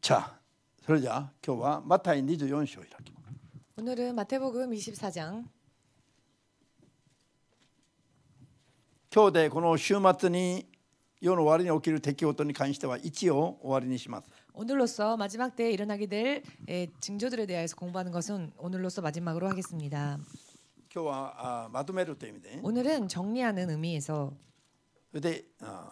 자, それじゃあ今日はマタイ24章を開きます。 오늘은 마태복음 24장. 今日でこの週末に世の終わりに起きる出来事に関しては一応終わりにします。 오늘로써 마지막 때에 일어나게 될 징조들에 대해서 공부하는 것은 오늘로써 마지막으로 하겠습니다. 今日はまとめるという意味で、 오늘은 정리하는 의미에서 それでじゃ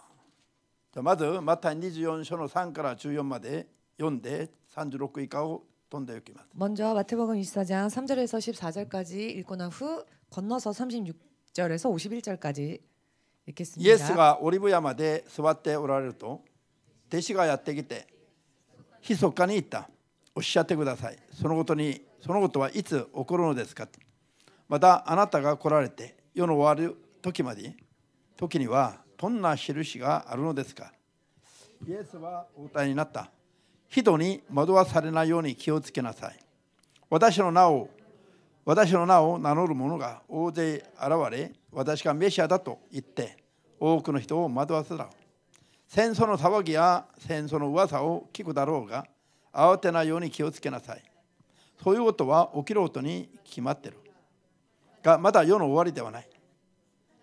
あまずマタイ24章の3から14まで読んで36以下を飛んでおきます。 먼저 마태복음 24장 3절에서 14절까지 읽고 난 후 건너서 36절에서 51절까지 イエス 읽겠습니다. がオリブ山で座っておられると、弟子がやってきて密かに言った。おっしゃってください。そのことはいつ起こるのですか。またあなたが来られて世の終わる時にはどんな印があるのですか。イエスはお答えになった。人に惑わされないように気をつけなさい。私の名を名乗る者が大勢現れ、私がメシアだと言って多くの人を惑わせら。戦争の騒ぎや戦争の噂を聞くだろうが、慌てないように気をつけなさい。そういうことは起きることに決まっているが、まだ世の終わりではない。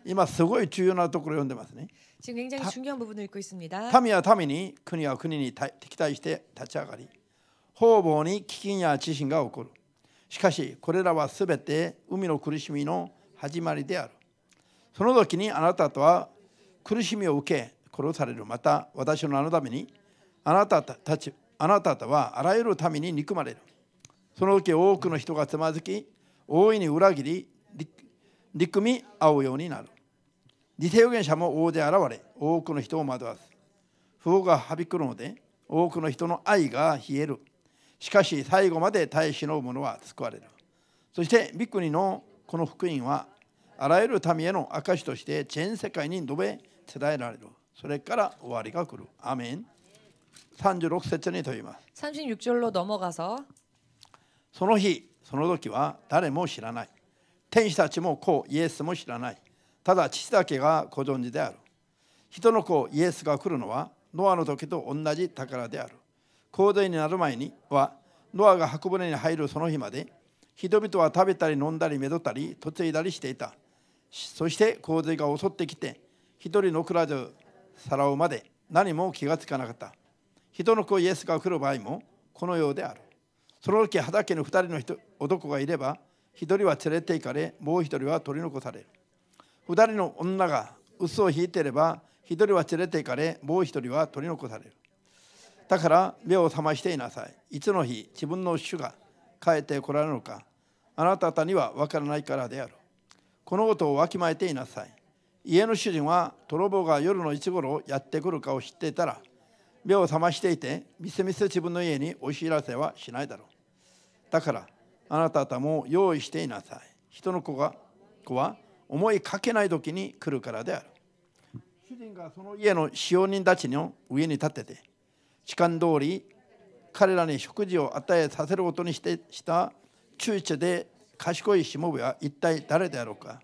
今すごい重要なところを読んでますね。 지금 굉장히 중요한 부분을 읽고 있습니다. 民は民に、国は国に敵対して立ち上がり、方々に飢饉や地震が起こる。しかしこれらはすべて海の苦しみの始まりである。その時にあなたとは苦しみを受け殺される。また私の名のためにあなたとはあらゆる民に憎まれる。その時多くの人がつまずき、大いに裏切り憎み合うようになる。偽預言者も大勢現れ、多くの人を惑わす。不法がはびくるので、多くの人の愛が冷える。しかし最後まで耐え忍ぶ者は救われる。そして御国のこの福音はあらゆる民への証として全世界に述べ伝えられる。それから終わりが来る。アーメン。36節に問います。 36절로 넘어가서 その日、その時は誰も知らない。天使たちも子イエスも知らない。ただ父だけがご存知である。人の子イエスが来るのはノアの時と同じ宝である。洪水になる前にはノアが箱舟に入るその日まで、人々は食べたり飲んだりめどったり嫁いだりしていた。そして洪水が襲ってきて、一人残らずさらうまで何も気がつかなかった。人の子イエスが来る場合もこのようである。その時畑に2人の男がいれば、一人は連れて行かれ、もう一人は取り残される。2人の女が臼を引いていれば、一人は連れて行かれ、もう一人は取り残される。だから目を覚ましていなさい。いつの日自分の主が帰ってこられるのか、あなた方には分からないからである。このことをわきまえていなさい。家の主人は泥棒が夜のいつ頃やってくるかを知っていたら、目を覚ましていてみすみす自分の家に押し入らせはしないだろう。だからあなた方も用意していなさい。人の子は思いかけない時に来るからである。主人がその家の使用人たちの上に立ってて、時間通り彼らに食事を与えさせることにした忠実で賢いしもべは一体誰であろうか。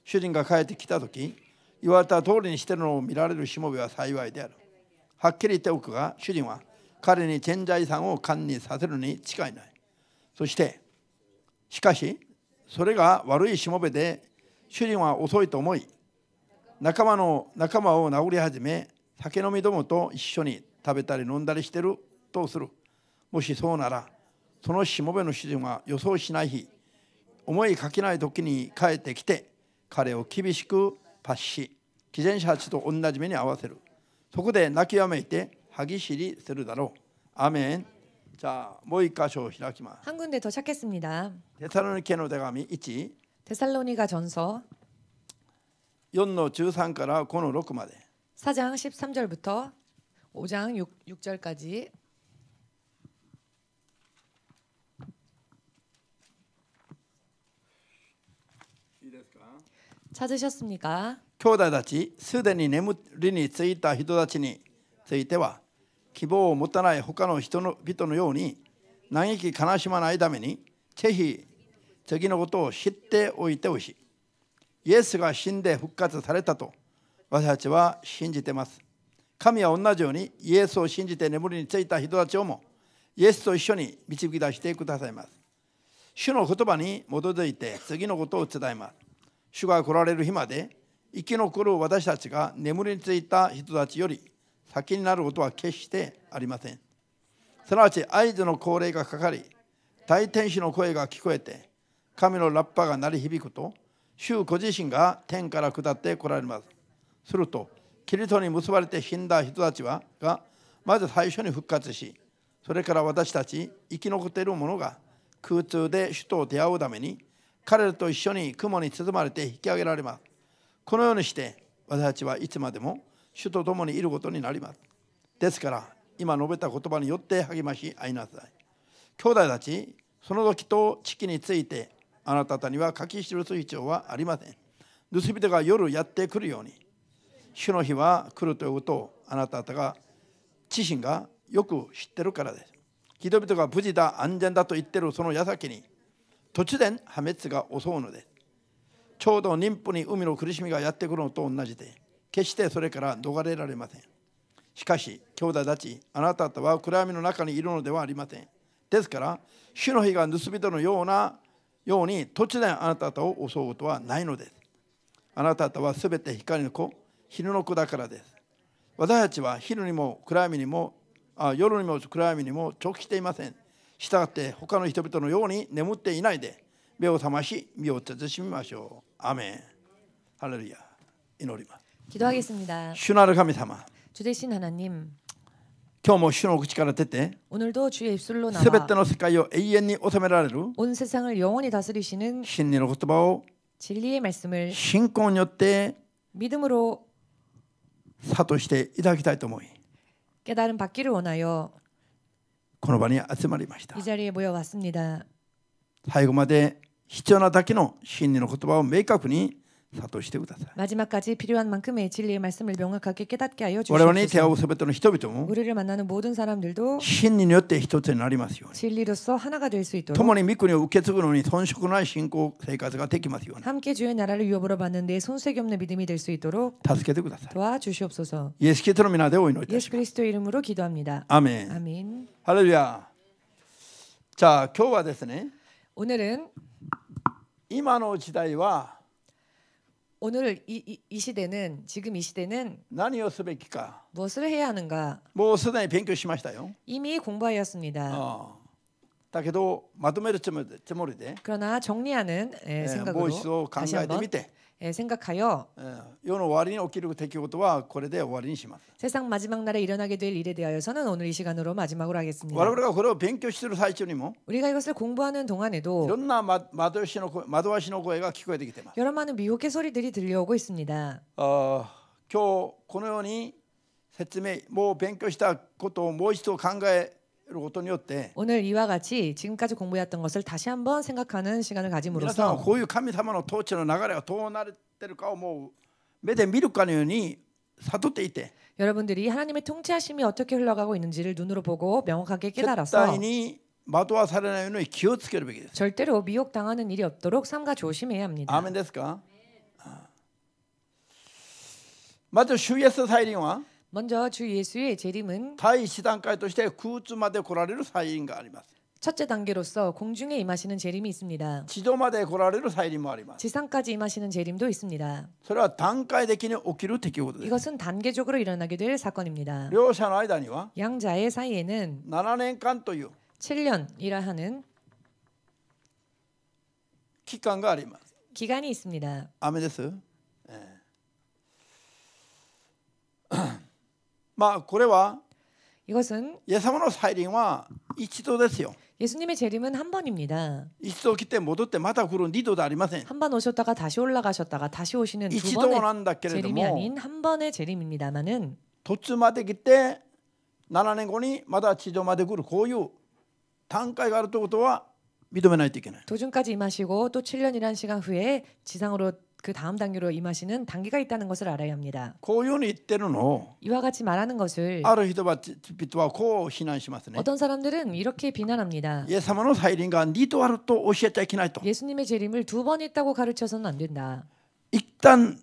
主人が帰ってきたとき、言われた通りにしているのを見られるしもべは幸いである。はっきり言っておくが、主人は彼に全財産を管理させるに違いない。しかしそれが悪いしもべで、主人は遅いと思い、仲間を殴り始め、酒飲みどもと一緒に食べたり飲んだりしてるとする。もしそうなら、そのしもべの主人は予想しない日、思いかけない時に帰ってきて、彼を厳しく罰し、偽善者たちと同じ目に遭わせる。そこで泣きわめいて歯ぎしりするだろう。アーメン。じゃあもう一箇所を開きます。 한 군데 더 찾겠습니다. テサロニケの手紙1、 데살로니가 전서 4の13から5の6まで。 4장 13절부터 5장 6절까지. いいですか。 찾으셨습니까? 兄弟たち、すでに眠りについた人たちについては、希望を持たない他の人のように嘆き悲しまないために、ぜひ次のことを知っておいてほしい。イエスが死んで復活されたと私たちは信じています。神は同じようにイエスを信じて眠りについた人たちをもイエスと一緒に導き出してくださいます。主の言葉に基づいて次のことを伝えます。主が来られる日まで生き残る私たちが眠りについた人たちより先になることは決してありません。すなわち合図の号令がかかり、大天使の声が聞こえて、神のラッパが鳴り響くと、主ご自身が天から下って来られます。すると、キリストに結ばれて死んだ人たちがまず最初に復活し、それから私たち生き残っている者が空中で主と出会うために、彼らと一緒に雲に包まれて引き上げられます。このようにして私たちはいつまでも主と共にいることになります。ですから今述べた言葉によって励まし合いなさい。兄弟たち、その時と時期についてあなた方には書き記す必要はありません。盗人が夜やってくるように、主の日は来るということをあなた方が自身がよく知ってるからです。人々が無事だ安全だと言っているその矢先に突然破滅が襲うのです。ちょうど妊婦に海の苦しみがやってくるのと同じで、決してそれから逃れられません。しかし兄弟たち、あなた方は暗闇の中にいるのではありません。ですから主の日が盗人のように突然あなた方を襲うことはないのです。あなた方はすべて光の子、昼の子だからです。私たちは昼にも暗闇にも夜にも暗闇にも直していません。したがって他の人々のように眠っていないで、目を覚まし身を慎みましょう。アメン。ハレルヤ。祈ります。 기도하겠습니다.主なる神様、 주 되신 하나님, 今日も主の口から出て 오늘도 주의 입술로 すべ 나와 ての世界を永遠に治められる 온 세상을 영원히 다스리시는 真理の言葉を 진리의 말씀을 信仰によって 믿음으로 諭していただきたいと思い、 깨달음 받기를 원하여 この場に集まりました。 이 자리에 모여왔습니다. 最後まで必要なだけの真理の言葉を明確に諭してください。 마지막까지 필요한 만큼의 진리의 말씀을 명확하게 깨닫게 하여 我々に出会 주시옵소서. うすべての人々も 우리를 만나는 모든 사람들도 真理によって一つになりますように、 진리로서 하나가 될 수 있도록 共に御国を受け継ぐのに遜色ない信仰生活ができますように 함께 주의 나라를 유업으로 받는 데 손색이 없는 믿음이 될 수 있도록 助けてください。 도와주시옵소서. イエスキリストの皆でお祈りいた 예수 します。 그리스도 이름으로 기도합니다. アーメン。 아멘. ハレルヤ。じゃあ今日はですね、 오늘은 今の時代は 오늘 이 시대는 지금 이 시대는 何をすべきか、 무엇을 해야 하는가 もうすでに勉強しましたよ。 이미 공부하였습니다. だけどまとめるつもりで 그러나 정리하는 もう 생각으로 一度考 다시 えて 한번 みて、 생각하여 世の終わりに起きる出来事はこれで終わりにします。 세상 마지막 날에 일어나게 될 일에 대하여서는 오늘 이 시간으로 마지막으로 我 하겠습니다. 々がこれを勉強している最中にも 우리가 이것을 공부하는 い 동안에도 ろんな惑わしの声が聞こえてきています。 여러 많은 미혹의 소리들이 들려오고 있습니다. 今日このように説明、もう勉強したことをもう一度考えることによって、 오늘 이와 같이 지금까지 공부했던 것을 다시 한번 생각하는 시간을 皆さんは 가짐으로써 こういう神様の統治の流れがどうなっているかをもう目で見るかのように悟っていて、 여러분들이 하나님의 통치하심이 어떻게 흘러가고 있는지를 눈으로 보고 명확하게 絶 깨달아서 対に惑わされないように気をつけるべきです。 절대로 미혹당하는 일이 없도록 삼가 조심해야 합니다. アーメンですか？まず主イエス再臨は 먼저 주 예수의 재림은 第一段階として空中まで来られる再臨があります。 첫째 단계로서 공중에 임하시는 재림이 있습니다. 地上まで来られる再臨もあります。 지상까지 임하시는 재림도 있습니다. それは段階的に起きる出来事です。 이것은 단계적으로 일어나게 될 사건입니다. 両者の間には 양자의 사이에는 7年間という 7년이라 하는 期間があります。 기간이 있습니다. アーメンです。まあこれは 이것은 イエス様の再臨は一度ですよ。 예수님의 재림은 한 번입니다. 一度来て戻ってまた来る二度でありません。 한 번 오셨다가 다시 올라가셨다가 다시 오시는 두 一度 번의 なんだけれど 재림이 も 아닌 한 번의 재림입니다만은 途中まで来て7年後にまだ地上まで来る、こういう段階があるということは認めないといけない。 도중까지 임하시고 또 7년이라는 시간 후에 지상으로 그 다음 단계로 임하시는 단계가 있다는 것을 알아야 합니다. こういうふうに言ってるのを 이와 같이 말하는 것을 ある人々はこう非難しますね。 어떤 사람들은 이렇게 비난합니다. イエス様の再臨が二度あると教えちゃいけないと。 예수님의 재림을 두 번 있다고 가르쳐서는 안 된다. 一旦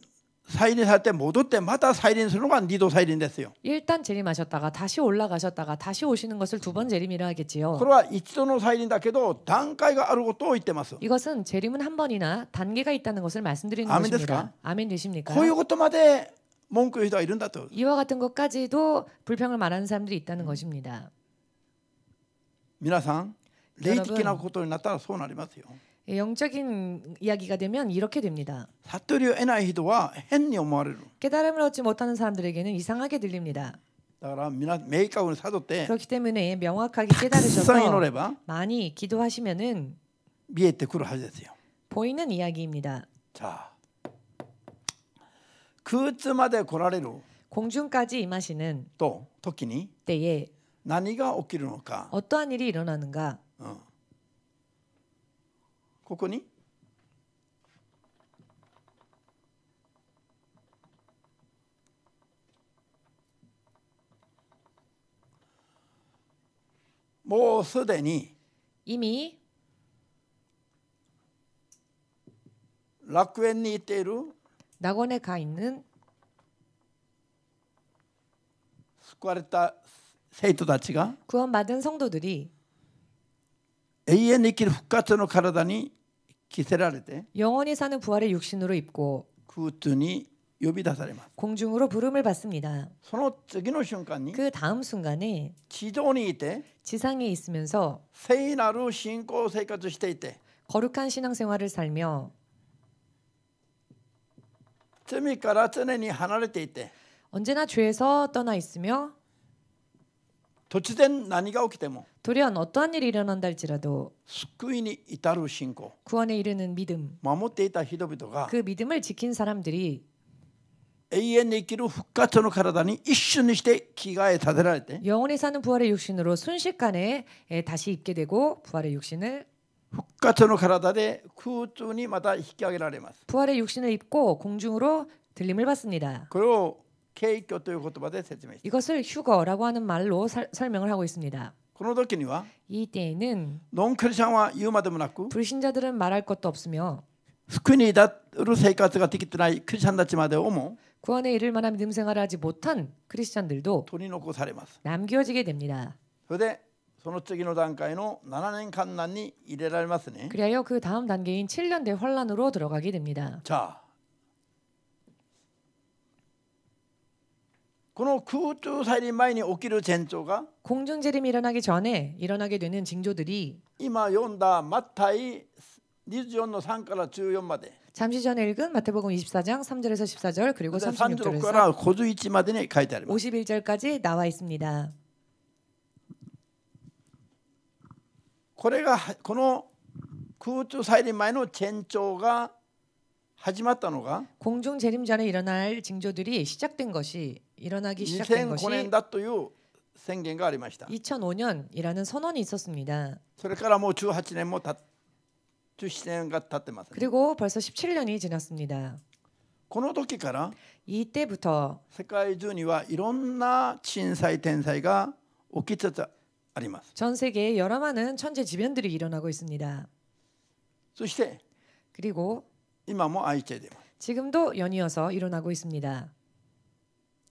再臨されて戻ってまた再臨するのが二度再臨ですよ。 일단 재림하셨다가 다시 올라가셨다가 다시 오시는 것을 두 번 재림이라 하겠지요. これは一度の再臨だけど段階があることを言ってます。 이것은 재림은 한 번이나 단계가 있다는 것을 말씀드리는 아멘 것입니다. 아멘 되십니까? こういうことまで文句言う人がいるんだと。 이와 같은 것까지도 불평을 말하는 사람들이 있다는 것입니다. 皆さん霊的なことになったらそうなりますよ。 영적인 이야기가 되면 이렇게 됩니다. 悟りを得ない人は変に思われる。 깨달음을 얻지 못하는 사람들에게는 이상하게 들립니다. だから明確に悟って 그렇기 때문에 명확하게 たくさん祈 깨달으셔서 れば 많이 기도하시면은 見えてくるはずですよ。 보이는 이야기입니다. さあ空中まで来られる 공중까지 임하시는 と時に 때에 何が起きるのか、 어떠한 일이 일어나는가? ここにもうすでに 이미 楽園に行っている 낙원에 가 있는 救われた生徒たちが 구원받은 성도들이 永遠に生きる復活の体に着せられて 영원히 사는 부활의 육신으로 입고 空中に呼び出されます。 공중으로 부름을 받습니다. その次の瞬間に 그 다음 순간에 地上にいて 지상에 있으면서 聖なる信仰生活していて 거룩한 신앙생활을 살며 罪から常に離れていて 언제나 죄에서 떠나 있으며 突然何が起きても 돌연 어떠한 일이 일어난다 할지라도 救いに至る信仰 구원에 이르는 믿음, 守っていた人々が 그 믿음을 지킨 사람들이 永遠に生きる復活の体に一瞬にして着替えさせられて 영원히 사는 부활의 육신으로 순식간에 다시 입게 되고 부활의 육신을 復活の体で空中にまた引き上げられます。 부활의 육신을 입고 공중으로 들림을 받습니다. これを景挙という言葉で説明して 이것을 휴거라고 하는 말로 설명을 하고 있습니다. この時には 이때에는 ノンクリスチャンは言うまでもなく 불신자들은 말할 것도 없으며 救いに至る生活ができてないクリスチャンたちまでをも 구원에 이를 만한 믿음 생활을 하지 못한 크리스찬들도 取り残されます。 남겨지게 됩니다. それでその次の段階の7年間難に入れられますね。 그리하여 그 다음 단계인 7년 대 환란으로 들어가게 됩니다. じゃあこの空中再臨前に起きる前兆が 공중 재림이 일어나기 전에 일어나게 되는 징조들이 今読んだマタイ24の3から14まで 잠시 전에 읽은 마태복음 24장 3절에서 14절 그리고 36か 36절에서 ら51までに書いてあります。 51절까지 나와 있습니다. これがこの空中再臨前の前兆が始まったのが 공중 재림 전에 일어날 징조들이 시작된 것이 일어나기 시작된 2005年 것이 だという宣言がありました。 2005년이라는 선언이 있었습니다. それからもう18年も17年が経ってます、ね。 그리고 벌써 17년이 지났습니다. この時から 이때부터 世界中にはいろんな震災天災が起きつつあります。 전 세계에 여러 많은 천재지변들이 일어나고 있습니다. そして 그리고 今も愛知でます。 지금도 연이어서 일어나고 있습니다.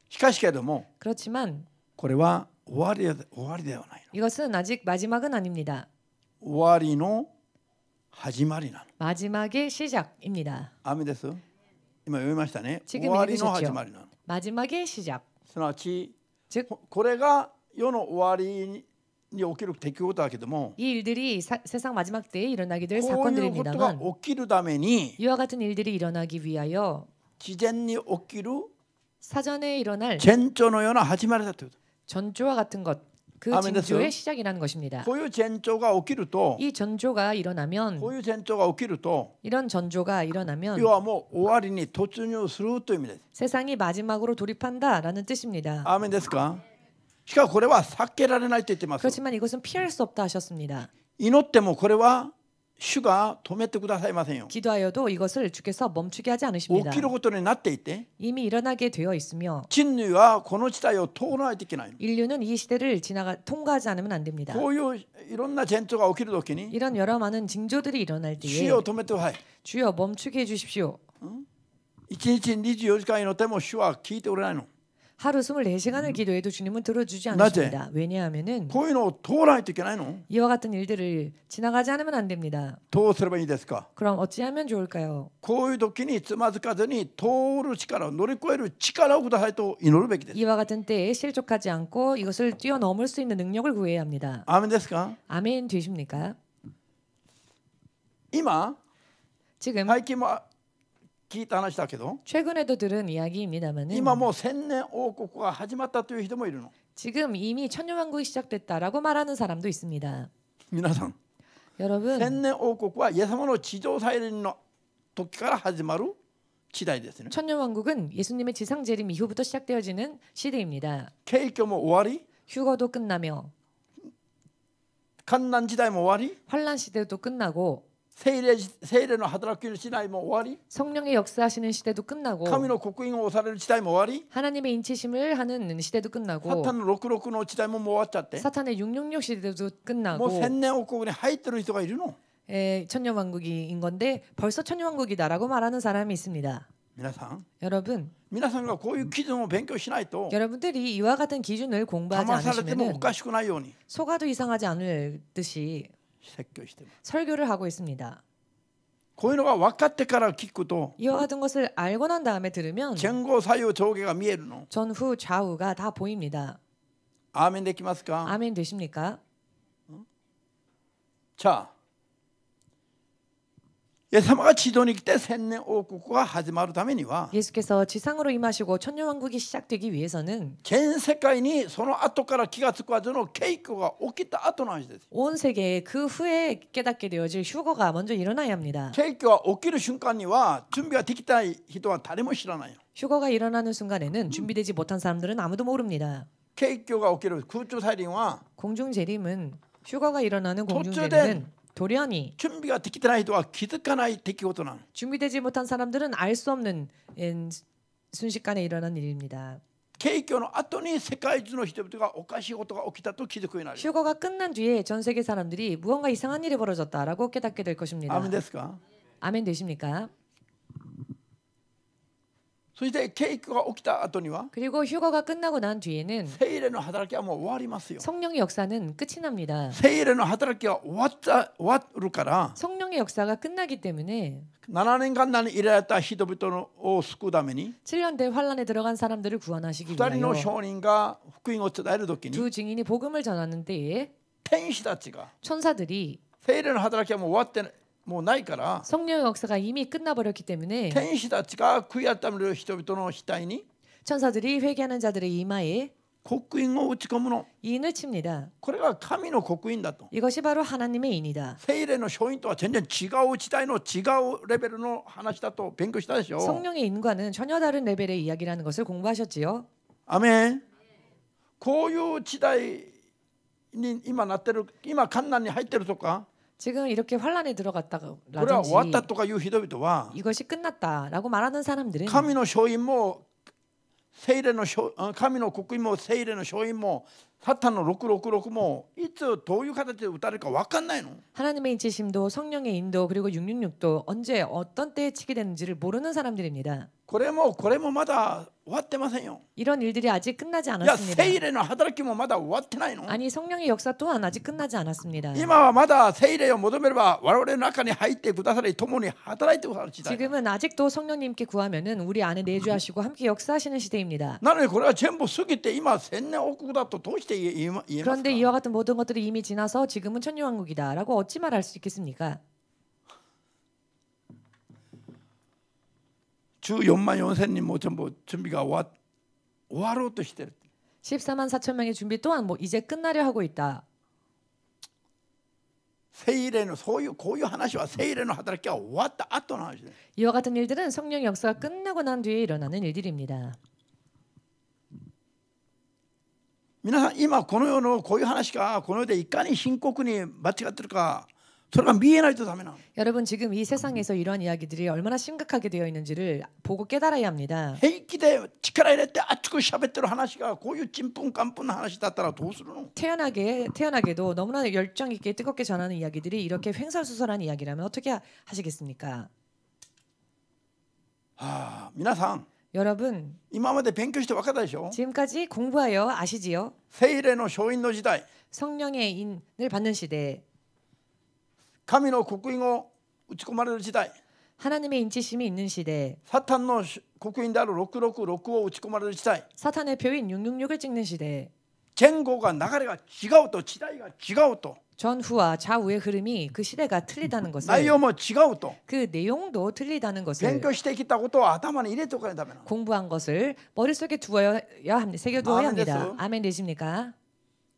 しかしけれども 그렇지만 これは終わりではないの。 이것은 아직 마지막은 아닙니다. 終わりの始まりなの。 마지막의 시작입니다. アメです。今読みましたね。 지금 終わりの 읽으셨죠? 始まりなの。 마지막의 시작. すなわち 즉 これが世の終わりに起きる出来事だけども 이 일들이 세상 마지막 때에 일어나게 될 こういうことが 사건들입니다만 起きるために 이와 같은 일들이 일어나기 위하여 事前に起きる 사전에 일어날 前兆のような始まりだというこ 전조와 같은 것, 그 아멘 징조의 됐어요? 시작이라는 것입니다. と。こういう前兆が起きると 이 전조가 일어나면 こういう前兆が起きると 이런 전조가 일어나면 要はもう終わりに突入するという意味です。 세상이 마지막으로 돌입한다라는 뜻입니다. アーメンですか。しかしこれは避けられないと言ってます。 그렇지만 이것은 피할 수 없다 하셨습니다. 祈ってもこれは主が止めてくださいませんよ。 기도하여도 이것을 주께서 멈추게 하지 않으십니다. 起きることになっていて 이미 일어나게 되어 있으며 人類はこの地帯を通らないといけないの。 인류는 이 시대를 통과하지 않으면 안 됩니다. こういういろんな前兆が起きるときに 이런 여러 많은 징조들이 일어날 主 때에 よ止めてください。 주여 멈추게 해주십시오. 1日24時間祈っても主は聞いておれないの。 하루 24시간을 기도해도 주님은 들어주지 않으십니다. 왜냐하면은 こういうのを通らないといけないの。 이와 같은 일들을 지나가지 않으면 안 됩니다. どうすればいいですか。 그럼 어찌하면 좋을까요? こういう時につまずかずに通る力を乗り越える力をくださいと祈るべきです。 이와 같은 때에 실족하지 않고 이것을 뛰어넘을 수 있는 능력을 구해야 합니다. アーメンですか。 아멘 되십니까? 今 지금 最近も聞いた話だけど、 최근에도 들은 이야기입니다만은 今もう千年王国が始まったという人もいるの。 지금 이미 천년왕국이 시작됐다라고 말하는 사람도 있습니다. 皆さん、 여러분 千年王国はイエス様の地上再臨の時から始まる時代ですね。 천년왕국은 예수님의 지상 재림 이후부터 시작되어지는 시대입니다. 景挙も終わり、 휴거도 끝나며 患難時代も終わり、 환란 시대도 끝나고 聖霊の働きの時代も終わり、 성령의 역사하시는 시대도 끝나고 神の刻印を押される時代も終わり、 하나님의 인치심을 하는 시대도 サ 끝나고 タンの66の時代ももう終わっちゃって、 사탄의 666 시대도 もう 끝나고 千年王国に入ってる人がいるの。 천년왕국인 건데 벌써 천년왕국이다라고 말하는 사람이 있습니다. 皆さん、 여러분 皆さんがこういう基準を勉強しないと 여러분들이 이와 같은 기준을 공부하지 騙されてもお 않으시면 かしくないように 속아도 이상하지 않을 듯이 説教してます。 설교를 하고 있습니다. こういうのが分かってから聞くと 이와 같은 것을 알고 난 다음에 들으면 前後左右上下が見えるの。 전후 좌우가 다 보입니다. アーメンできますか。 아멘 되십니까? じゃあイエス様が地上に来て千年王国が始まるためには 예수께서 지상으로 임하시고 천년왕국이 시작되기 위해서는 全世界にその後から気がつくまでの景挙が起きた後の話です。 온 세계에 그 후에 깨닫게 되어질 휴거가 먼저 일어나야 합니다. 景挙が起きる瞬間には準備ができた人は誰も知らないよ。 휴거가 일어나는 순간에는 준비되지 못한 사람들은 아무도 모릅니다. 景挙が起きる空中再臨は 공중 재림은 휴거가 일어나는 공중 도주된 재림은 돌연히 準備ができてない人は気づかない出来事なの。 준비되지 못한 사람들은 알 수 없는 순식간에 일어난 일입니다. 景挙の後に世界中の人々がおかしいことが起きたと気づくようになる。 휴거가 끝난 뒤에 전 세계 사람들이 무언가 이상한 일이 벌어졌다라고 깨닫게 될 것입니다. アーメンですか。 아멘 되십니까? そして景挙が起きた後には 그리고 휴거가 끝나고 난 뒤에는 聖霊の働きはもう終わりますよ。 성령의 역사는 끝이 납니다. 聖霊の働きが終わるから 성령의 역사가 끝나기 때문에 7年間に入れられた人々を救うために 7년 대 환란에 들어간 사람들을 구원하시기 2人の 위하여 証人が福音を伝える時に 두 증인이 복음을 전하는 때에 天使たちが 천사들이 聖霊の働きはもう終わってもうないから 성령의 역사가 이미 끝나버렸기 때문에 天使たちが悔い改める人々の額に 천사들이 회개하는 자들의 이마에 刻印を打ち込むの。 인을 칩니다. これが神の刻印だと。 이것이 바로 하나님의 인이다. 聖霊の証人とは全然違う時代の違うレベルの話だと勉強したでしょ。 성령의 인과는 전혀 다른 레벨의 이야기라는 것을 공부하셨지요. アメン。こういう時代に今なってる、今困難に入ってるとか、 지금 이렇게 환란에 들어갔다가 これは終わった 라든지 とかいう人々は 이것이 끝났다라고 말하는 사람들은 神の証人も聖霊の神の刻印も聖霊の証人もサタンの666もいつどういう形で打たれるか分かんないの。 하나님의 인치심도 성령의 인도 그리고 666도 언제 어떤 때에 치게 되는지를 모르는 사람들입니다. これもまだ終わってませんよ。 이런 일들이 아직 끝나지 いや 않았습니다. 聖霊の働きもまだ終わってないの。 아니 성령의 역사 또한 아직 끝나지 않았습니다. 今はまだ聖霊を求めれば我々の中に入ってくださり共に働いてくださる時代。 지금은 아직도 성령님께 구하면은 우리 안에 내주하시고 함께 역사하시는 시대입니다. なのにこれは全部過ぎて今千年王国だとどうして言えますか。 그런데 이와 같은 모든 것들이 이미 지나서 지금은 천년왕국이다라고 어찌 말할 수 있겠습니까? 14万4千人も全部準備が終わろうとしてる。 14만 4천 명의 준비 또한 뭐 이제 끝나려 하고 있다. 聖霊のこういう話は聖霊の働きが終わった後の話です。 이와 같은 일들은 성령의 역사가 끝나고 난 뒤에 일어나는 일들입니다. 皆さん今この世のこういう話がこの世でいかに深刻に間違ってるかそれが見えないとダメなの。 여러분 지금 이 세상에서 이러한 이야기들이 얼마나 심각하게 되어 있는지를 보고 깨달아야 합니다. 平気で力入れて熱く喋ってる話がこういうちんぷんかんぷんな話だったらどうするの。 태연하게도 너무나 열정 있게 뜨겁게 전하는 이야기들이 이렇게 횡설수설한 이야기라면 어떻게 하시겠습니까? 皆さん 여러분 今まで勉強して分かったでしょ。 지금까지 공부하여 아시지요? 聖霊の勝因の時代、 성령의 인을 받는 시대, 神の刻印を打ち込まれる時代、 하나님의 인치심이 있는 시대, サタンの刻印である666を打ち込まれる時代、 사탄의 표인 666을 찍는 시대, 前後が流れが違うと、時代が違うと、 전후와 좌우의 흐름이 그 시대가 틀리다는 内 것을, 容も違うと、 그 내용도 틀리다는 勉 것을, 強してきたことを頭に入れておかないとダメなの。 공부한 것을 머릿속에 두어야 합니다. 새겨두어야 아멘 합니다. 됐어요. 아멘 되십니까?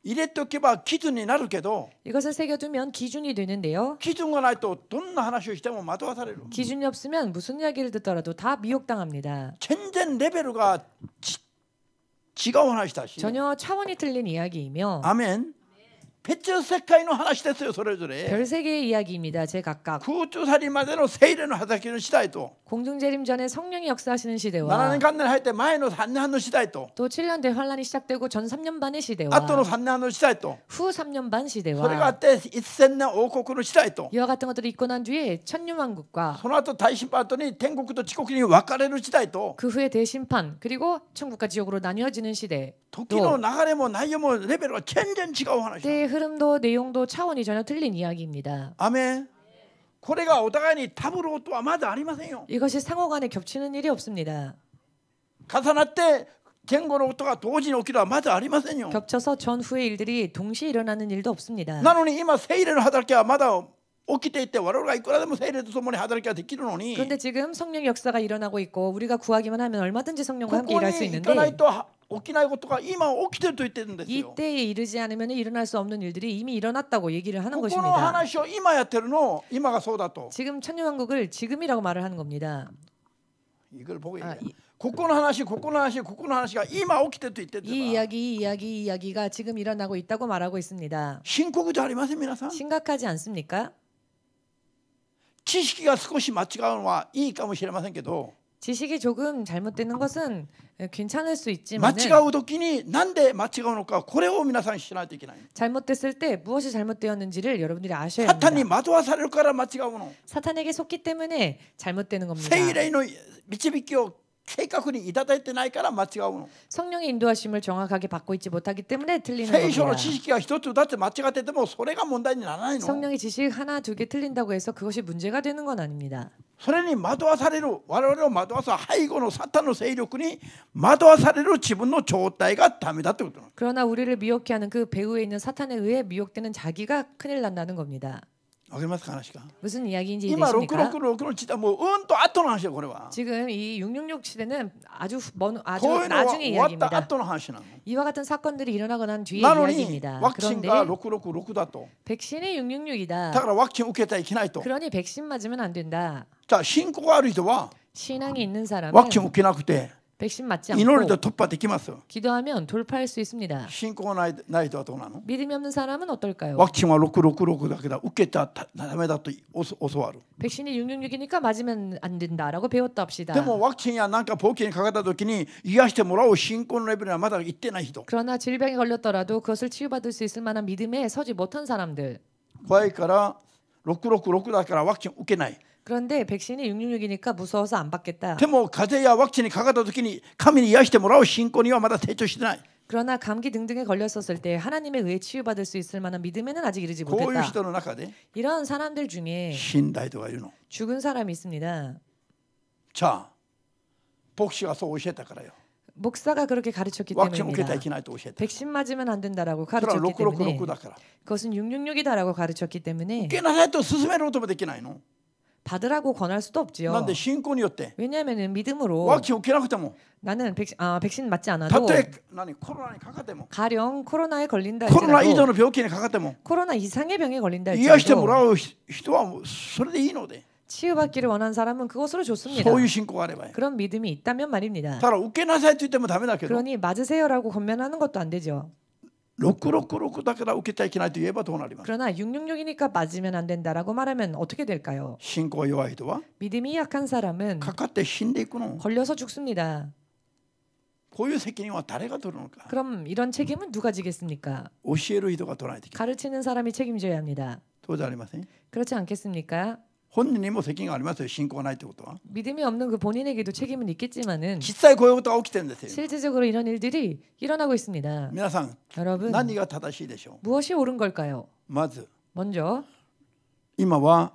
入れておけば基準になるけど、 이것을 새겨두면 기준이 되는데요. 基準がないとどんな話をしても惑わされる。 기준이 없으면 무슨 이야기를 듣더라도 다 미혹당합니다. 全然レベルが違う話だし。 전혀 차원이 틀린 이야기이며 アメン。別世界の話ですよ、それぞれ。 별세계의 이야기입니다. 제각각. 空中去りまでの聖霊の働きの時代と、 공중재림 전에 성령이 역사하시는 7 시대와 年間年入って前の3年半の時代と、 또 7년 대환란이 시작되고 전 3년 반의 後の 시대와 3年半の時代と、 후 3년 반 それがあ 시대와 って1000年王国の時代と、 이와 같은 것들이 있고 난 뒤에 천년왕국과 その後大審判後に天国と地獄に分かれる時代と、 그 후에 대심판 그리고 천국과 지옥으로 나뉘어지는 시대, 時の流れも内容もレベルが全然違う話。 때의 흐름도 내용도 차원이 전혀 틀린 이야기입니다. アメン。これがお互いにタブローとはまだありませんよ。 이것이 상호간에 겹치는 일이 없습니다. 重なって前後のことが同時に起きるはまだありませんよ。 겹쳐서 전후의 일들이 동시에 일어나는 일도 없습니다. なのに今聖霊の働きはまだ起きていて、我々がいくらでも聖霊と共に働きができるのに、 그런데 지금 성령 역사가 일어나고 있고 우리가 구하기만 하면 얼마든지 성령과 こ 함께 こ 일할 수 に行かない 있는데 と起きないことが今起きてると言ってるんですよ。 이때에 이르지 않으면 일어날 수 없는 일들이 이미 일어났다고 얘기를 하는 ここの 것입니다. 話を今やってるの、今がそうだと。 지금 천년왕국을 지금이라고 말을 하는 겁니다. 이걸 보고 아, 얘기해요. ここの話、ここの話、ここの話が今起きてると言ってるん 이 です。 이 이야기가 지금 일어나고 있다고 말하고 있습니다. 深刻じゃありません、皆さん。 심각하지 않습니까? 知識が少し間違うのはいいかもしれませんけど、 지식이 조금 잘못되는 것은 괜찮을 수 間 있지만 違う時になんで間違うのか、これを皆さん知らないといけない。 잘못됐을 때 무엇이 잘못되었는지를 여러분들이 아셔야 サタンに 합니다. 惑わされるから間違うもの。 사탄에게 속기 때문에 잘못되는 겁니다. 聖霊の導きを正確にいただいてないから間違うもの。 성령의 인도하심을 정확하게 받고 있지 못하기 때문에 틀리는 聖書の 겁니다. 知識が一つだって間違っててもそれが問題にならないの。 성령의 지식 하나 두 개 틀린다고 해서 그것이 문제가 되는 건 아닙니다. それに惑わされる、我々を惑わす背後のサタンの勢力に惑わされる自分の状態がダメだってことなの。 그러나 우리를 미혹해 하는 그 배후에 있는 사탄에 의해 미혹되는 자기가 큰일 난다는 겁니다. わかりますか、話が。 무슨 이야기인지 今 이해되십니까? 666の時代もうと後の話よ、これは。 지금 이 666 시대는 아주 아주 こういうのは 나중의 終わった 이야기입니다. 後の話なの。 이와 같은 사건들이 일어나고 난 뒤의 なのに 이야기입니다. ワクチン 그런데 が666だと。 백신이 666이다. だからワクチン受けてはいけないと。 그러니 백신 맞으면 안 된다. じゃあ信仰がある人は 신앙이 있는 사람은 ワクチン受けなくて 백신 맞지 祈りで 않고 突破できます。 기도하면 돌파할 수 있습니다. 信仰がない人はどうなの？ 믿음이 없는 사람은 어떨까요? ワクチンは666だけど受けたらダメだと教わる。 백신이 666이니까 맞으면 안 된다라고 배웠다 합시다. でもワクチンやなんか病気にかかった時に癒してもらう信仰のレベルにはまだ行ってない人。 그러나 질병에 걸렸더라도 그것을 치유받을 수 있을 만한 믿음에 서지 못한 사람들. 怖いから666だからワクチン受けない。 그런데 백신이 666이니까 무서워서 안 받겠다. でも風邪やワクチンにかかった時に神に癒してもらう信仰にはまだ成長してない。 그러나 감기 등등에 걸렸었을 때 하나님에 의해 치유받을 수 있을 만한 믿음에는 아직 이르지 こういう 못했다. 人の中で 이런 사람들 중에 死んだ人がいるの。 죽은 사람이 있습니다. じゃあ牧師がそう教えたからよ。 목사가 그렇게 가르쳤기 ワクチン受けてはい 때문입니다. けないと教えた。 백신 맞으면 안 된다라고 それは 가르쳤기 때문에 666だから。 그것은 666이다라고 가르쳤기 때문에 受けなさいと勧めることもできないの。 받으라고 권할 수도 なん 없지요. で信仰によって 왜냐하면 믿음으로 ワクチン受けなくても 나는 백신 맞지 た 않아도 とえコロナにかかっても 가령 코로나에 걸린다 コロナ以上 할지라도 の病気にかかっても 코로나 이상의 병에 걸린다 癒してもら 할지라도 う人はもうそれでいいので 치유받기를 원하는 사람은 그것으로 좋습니다. そういう信仰があればいい。 그런 믿음이 있다면 말입니다. ただ受けなさいと言ってもダメだけど 그러니 맞으세요라고 권면하는 것도 안 되죠. 666だから受けちゃいけないと言えばどうなります？ 그러나 666이니까 맞으면 안 된다라고 말하면 어떻게 될까요? 信仰が弱い人は 믿음이 약한 사람은 かかって死んでいくの。 걸려서 죽습니다. こういう責任は誰が取るのか。 그럼 이런 책임은 누가 지겠습니까? 教える人が取らないといけない。 가르치는 사람이 책임져야 합니다. そうじゃありません。 그렇지 않겠습니까? 本人にも責任がありますよ。信仰がないということは。 믿음이 없는 그 본인에게도 책임은 있겠지만은 実際こういうことが起きてるんですよ。 실질적으로 이런 일들이 일어나고 있습니다. 皆さん 여러분 何が正しいでしょ 무엇이 옳은 걸까요? う。まず 먼저 今は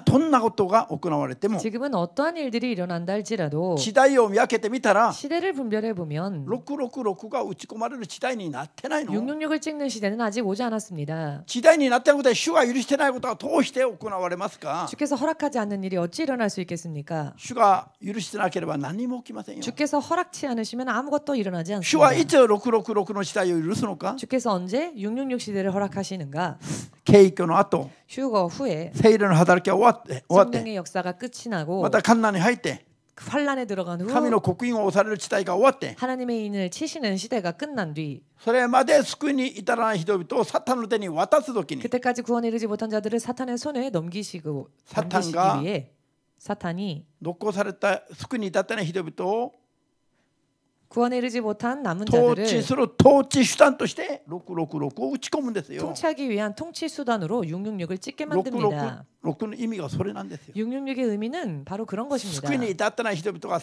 どんなことが行われても 지금은 어떠한 일들이 일어난다 할지라도 時代を見分けてみたら 시대를 분별해 보면 666が打ち込まれる時代になってないの。 666을 찍는 시대는 아직 오지 않았습니다. 時代になっていることで主が許してないことはどうして行われますか。 주께서 허락하지 않는 일이 어찌 일어날 수 있겠습니까? 主が許してなければ何も起きませんよ。 주께서 허락치 않으시면 아무것도 일어나지 主は 않습니다. いつ666の時代を許すのか。 주께서 언제 666 시대를 허락하시는가? 景挙の後 휴거 후에 聖霊の働きが終わって 성령의 역사가 끝이 나고 またカンナンに入って 그 환란에 들어간 神 후 の刻印を押される時代が終わって 하나님의 인을 치시는 시대가 끝난 뒤 それまで救いに至らない人々をサタンの手に渡す時に 그때까지 구원에 이르지 못한 자들을 사탄의 손에 넘기시기 사탄과 위해 사탄이 残された救いに至ってない人々を 구원에 이르지 못한 남은 統 자들을 治する統治手段として666を打ち込むんですよ。 통치하기 위한 통치 수단으로 666을 찍게 만듭니다. 666の意味がそれなんですよ。 666의 의미는 바로 그런 것입니다. 救いに至ってない人々が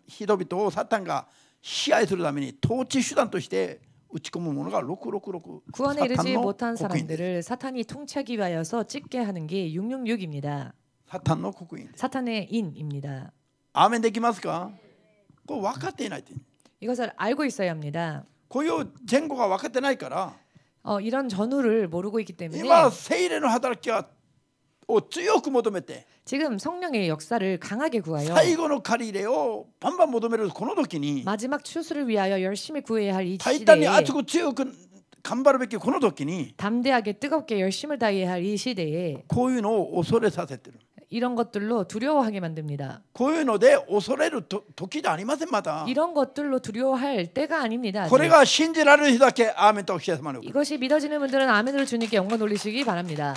人々をサタンが支配するために統治手段として打ち込むものが666。 구원에 이르지 못한 サタンの刻印です。 사람들을 사탄이 통치하기 위하여서 찍게 하는 게 666입니다. サタンの刻印です。 사탄의 인입니다. アーメンできますか。これ分かっていないと。 이것을 알고 있어야 합니다. こういう前後が分かってないから 이런 전후를 모르고 있기 때문에 今聖霊の働きを強く求めて 지금 성령의 역사를 강하게 구하여 最後の借り入れをバンバン求めるこの時に 마지막 추수를 위하여 열심히 구해야 할 이 大胆に 시대에 熱く強く頑張るべきこの時に 담대하게 뜨겁게 열심을 다해야 할 이 시대에 こういうのを恐れさせてる。 이런 것들로 두려워하게 만듭니다. こういうので恐れる時じゃありません。また 이런 것들로 두려워할 때가 아닙니다. これが信じられる人だけアーメンとおっしゃいます。 이것이 믿어지는 분들은 아멘으로 주님께 영광 돌리시기 바랍니다.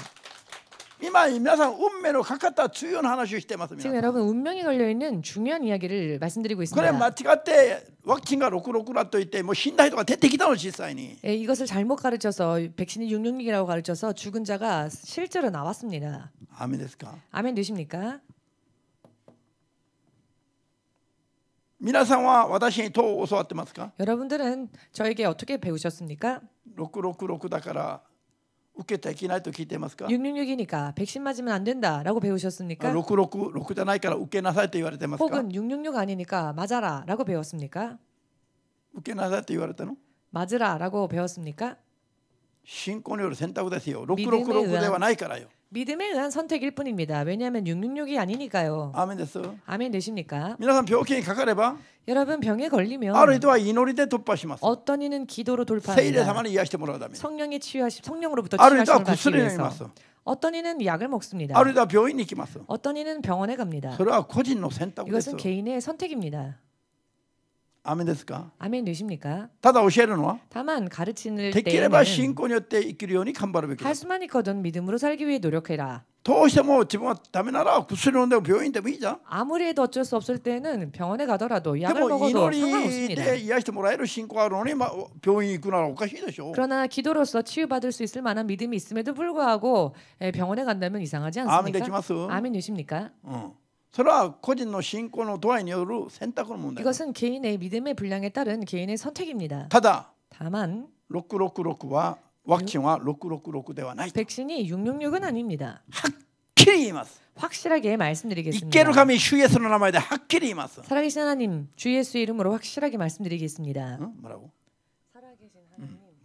今皆さん運命のかかった重要な話をしています。 지금 여러분 운명이 걸려 있는 중요한 이야기를 말씀드리고 これ間 있습니다. 違ってワクチンが666だと言ってもう死んだ人が出てきたの。実際に 이것을 잘못 가르쳐서 백신이 666이라고 가르쳐서 죽은 자가 실제로 나왔습니다. アーメンですか。 아멘 되십니까? 皆さんは私にどう教わってますか。 여러분들은 저에게 어떻게 배우셨습니까? 666だから受けてはいけないと聞いていますか。 666이니까 백신 맞으면 안 된다라고 배우셨습니까? 666じゃないから受けなさいと言われてますか。 혹은 666 아니니까 맞아라라고 배웠습니까? 受けなさいと言われたの。 맞으라라고 배웠습니까? 信仰による選択ですよ。666ではないからよ。 믿음에 의한 선택일 뿐입니다. 왜냐하면 666이 아니니까요. アーメンです。 아멘 되십니까? 皆さん病気にかかれば 여러분 병에 걸리면 ある人は祈りで突破します。 어떤 이는 기도로 聖霊様 돌파합니다. に癒してもらうために。 성령으로부터 ある人は 치유하심을 받기 薬を飲みま 위해서 す。 어떤 이는 약을 먹습니다. ある人は病院に行きます。 어떤 이는 병원에 갑니다. それは個人の選択です。 이것은 개인의 선택입니다. アーメンですか。 아멘 되십니까? ただ教えるのは 다만 가르치는 できれば信 때에는 仰によって生きるように頑張るべきで 할 す。 수만 있거든 믿음으로 살기 위해 노력해라. どうしても自分はダメなら薬飲んでも病院でもいいじゃん。 아무리 해도 어쩔 수 없을 때는 병원에 가더라도 で 약을 も 먹어도 祈り 상관없습니다. で癒してもらえる信仰があるのに、病院行くならおかしいでしょ。 그러나 기도로서 치유받을 수 있을 만한 믿음이 있음에도 불구하고 병원에 간다면 이상하지 아멘 되지 않습니까? 마세요. 아멘 되십니까? それは個人の信仰の度合いによる選択の問題。 이것은 개인의 믿음의 분량에 따른 개인의 선택입니다. ただ 다만 666はワクチンは666ではない。 백신이 666은 아닙니다. はっきり言います。 확실하게 生ける 말씀드리겠습니다. 神主イエスの名前ではっきり言います。 살아계신 하나님 주 예수의 이름으로 확실하게 말씀드리겠습니다. 뭐라고?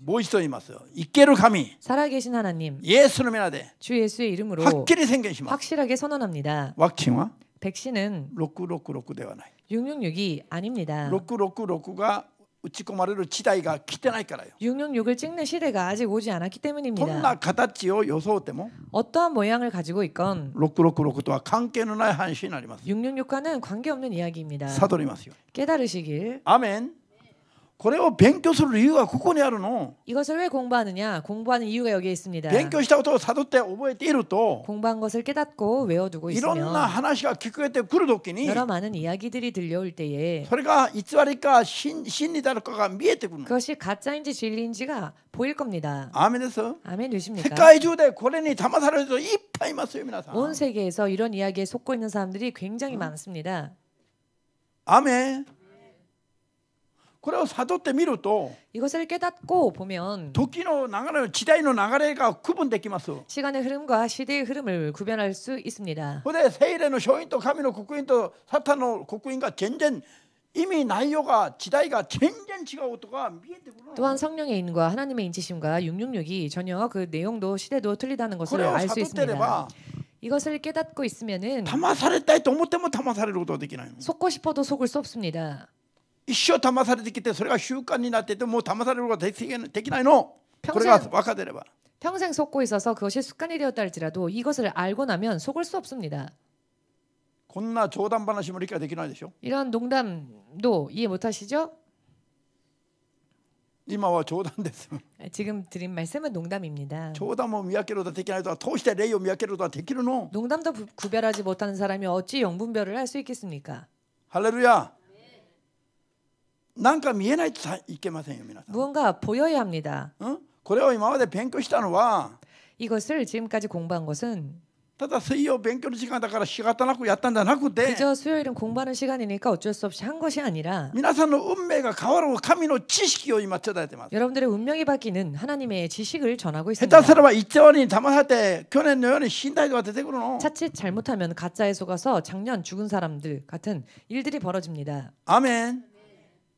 もう一度言いますよ。生ける神 살아계신 하나님 イエスの皆で 주 예수의 이름으로 はっきり宣言します。 확실하게 선언합니다. ワクチンは 백신은 666ではない。 666이 아닙니다. 666が打ち込まれる時代が来てないからよ。 666을 찍는 시대가 아직 오지 않았기 どん 때문입니다. な形を装っても 어떠한 모양을 가지고 있건 666とは関係のない話になります。 666과는 관계없는 이야기입니다. 悟りますよ。 깨달으시길 アメン。これを勉強する理由がここにあるの。 이것을 왜 공부하느냐? 공부하는 이유가 여기에 있습니다. 勉強したことを悟って覚えていると 공부한 것을 깨닫고 외워두고 いろんな 있으면 話が聞こえてくるときに 여러 많은 이야기들이 들려올 때에 それが偽りか真理であるかが見えてくるの。 그것이 가짜인지 진리인지가 보일 겁니다. アーメンです。 아멘 世 되십니까? 界中でこれに騙される人いっぱいいますよ皆さん。 온 세계에서 이런 이야기에 속고 있는 사람들이 굉장히 많습니다. アーメン。これを悟ってみると 이것을 깨닫고 보면 時の流れ、時代の流れが区分できます。 시간의 흐름과 시대의 흐름을 구별할 수 있습니다. それで聖霊の勝因と神の刻印とサタンの刻印が全然意味内容が時代が全然違うことが見えてくるの。 또한 성령의 인과 하나님의 인치심과 666이 전혀 그 내용도 시대도 틀리다는 こ 것을 れを 알 수 悟ってれ 있습니다. ば 이것을 깨닫고 있으면은 騙されたいと思っても騙されることができないの。 속고 싶어도 속을 수 없습니다. 一生騙されてきてそれが習慣になっててもう騙されることができないの。これが分かってれば。 평생 속고 있어서 그것이 습관이 되었다 할지라도 이것을 알고 나면 속을 수 없습니다. こんな冗談話も理解できないでしょ。 이런 농담도 이해 못하시죠? 今は冗談です。 지금 드린 말씀은 농담입니다. 冗談も見分けることができないとは通して霊を見分けることができるの。 농담도 구별하지 못하는 사람이 어찌 영분별을 할 수 있겠습니까? ハレルヤ。なんか見えないといけませんよ皆さん。 무언가 보여야 합니다. これを今まで勉強したのは 이것을 지금까지 공부한 것은 ただ水曜勉強の時間だから仕方なくやったんじゃなくて 그저 수요일은 공부하는 시간이니까 어쩔 수 없이 한 것이 아니라 皆さんの運命が変わる神の知識を今伝えてます。 여러분들의 운명이 바뀌는 하나님의 지식을 전하고 下 있습니다. 手すれば一丁に騙されて去年のように死んだ人が出てくるの。 자칫 잘못하면 가짜에 속아서 작년 죽은 사람들 같은 일들이 벌어집니다. アーメン。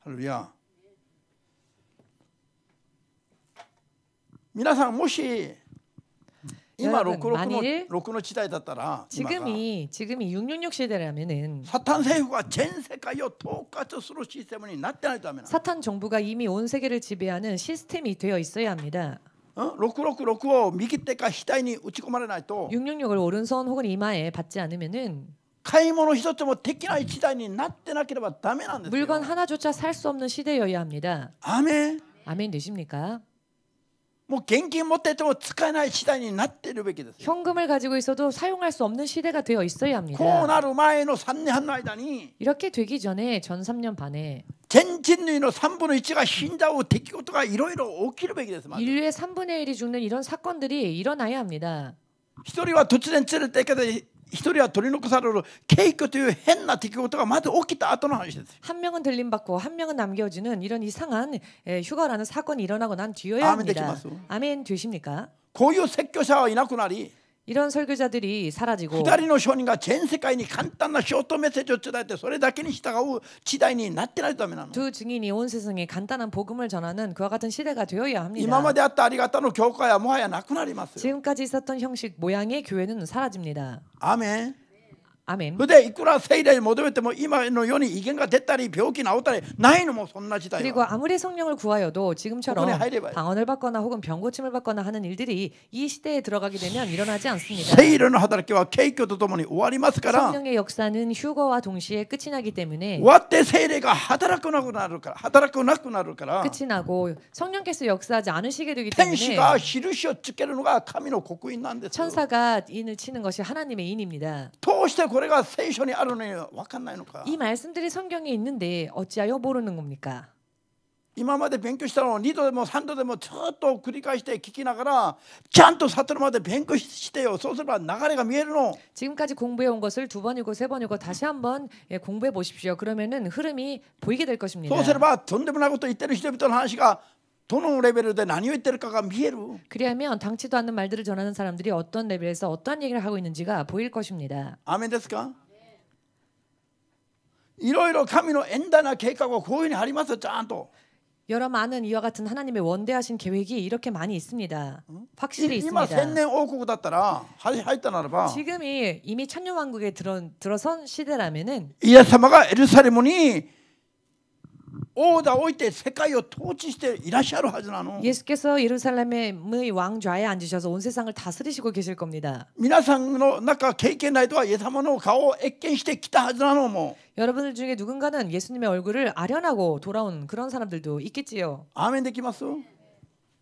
ハレルヤ。皆さんもし今 여러분, 6 만일 の時代だったら今が 지금이 666 시대라면은 サタン政府が全世界を統括するシステムになってないとダメなの。 사탄 정부가 이미 온 세계를 지배하는 시스템이 되어 있어야 합니다. 666を右手か額に打ち込まれないと 666을 오른손 혹은 이마에 받지 않으면은 買い物一つもできない時代になってなければダメなんですよ。 물건 하나조차 살 수 없는 시대여야 합니다. アーメン。 아멘 되십니까? もう現金持っていても使えない時代になっているべきです。 현금을 가지고 있어도 사용할 수 없는 시대가 되어 있어야 こう 합니다. なる前の3年半の間に 이렇게 되기 전에 전 3년 반에 全人類の3分の1が死んじゃう出来事がいろいろ起きるべきです。まず 인류의 3분의 1이 죽는 이런 사건들이 일어나야 합니다. 一人は突然連れて行かれて一人は取り残される景気という変な出来事がまず起きた後の話です。 한 명은 들림받고 한 명은 남겨지는 이런 이상한 휴가라는 사건이 일어나고 난 뒤여야 아멘 합니다. 되시마소. 아멘 되십니까? こういう説教者はいなくなり 이런 설교자들이 사라지고 2人の証人が全世界に簡単なショートメッセージを伝えてそれだけに従う時代になってないとダメなの。 두 증인이 온 세상에 간단한 복음을 전하는 그와 같은 시대가 되어야 今ま 합니다. であったありがたの教会はもはやなくなりますよ。 지금까지 있었던 형식 모양의 교회는 사라집니다. アーメン。 아멘. それでいくら聖霊に求めても今のように威厳が出たり病気治ったりないのもそんな時代 그리고 は。 아무리 성령을 구하여도 지금처럼 그분이 하이레바예요. 방언을 받거나 혹은 병고침을 받거나 하는 일들이 이 시대에 들어가게 되면 일어나지 않습니다. 聖霊の働きは景気とともに終わりますから 성령의 역사는 휴거와 동시에 끝이 나기 때문에 終わって聖霊が働くなくなるから 끝이 나고 성령께서 역사하지 않으시게 되기 天使 때문에 が印をつけるのが神の刻印なんです。 천사가 인을 치는 것이 하나님의 인입니다. どうしてこれが聖書にあるのに分かんないのか。 이 말씀들이 성경에 있는데 어찌하여 모르는 겁니까? 今まで勉強したのを2度でも3度でもずっと繰り返して聞きながらちゃんと悟るまで勉強してよ。そうすれば流れが見えるの。 지금까지 공부해 온 것을 2번이고 3번이고 다시 한번 공부해 보십시오. 그러면은 흐름이 보이게 될 것입니다. そうすればとんでもないことを言ってる人々の話がどのレベルで何を言ってるかが見える。 그리하면 당치도 않는 말들을 전하는 사람들이 어떤 레벨에서 어떤 얘기를 하고 있는지가 보일 것입니다. アーメンですか。いろいろ神の遠大な計画はこういうふうにありますよ。ちゃんと 여러 많은 이와 같은 하나님의 원대하신 계획이 이렇게 많이 있습니다. 확실히 今 있습니다. 千年王国だったら入ったならば 지금이 이미 천년왕국에 들어선 시대라면은 イエス様がエルサレムに王座を置いて世界を統治していらっしゃるはずなの。 예수께서 예루살렘의 왕좌에 앉으셔서 온 세상을 다스리시고 계실 겁니다. 皆さんの中経験ないとはイエス様の顔を謁見してきたはずなの。もう 여러분들 중에 누군가는 예수님의 얼굴을 아련하고 돌아온 그런 사람들도 있겠지요. アーメンできます？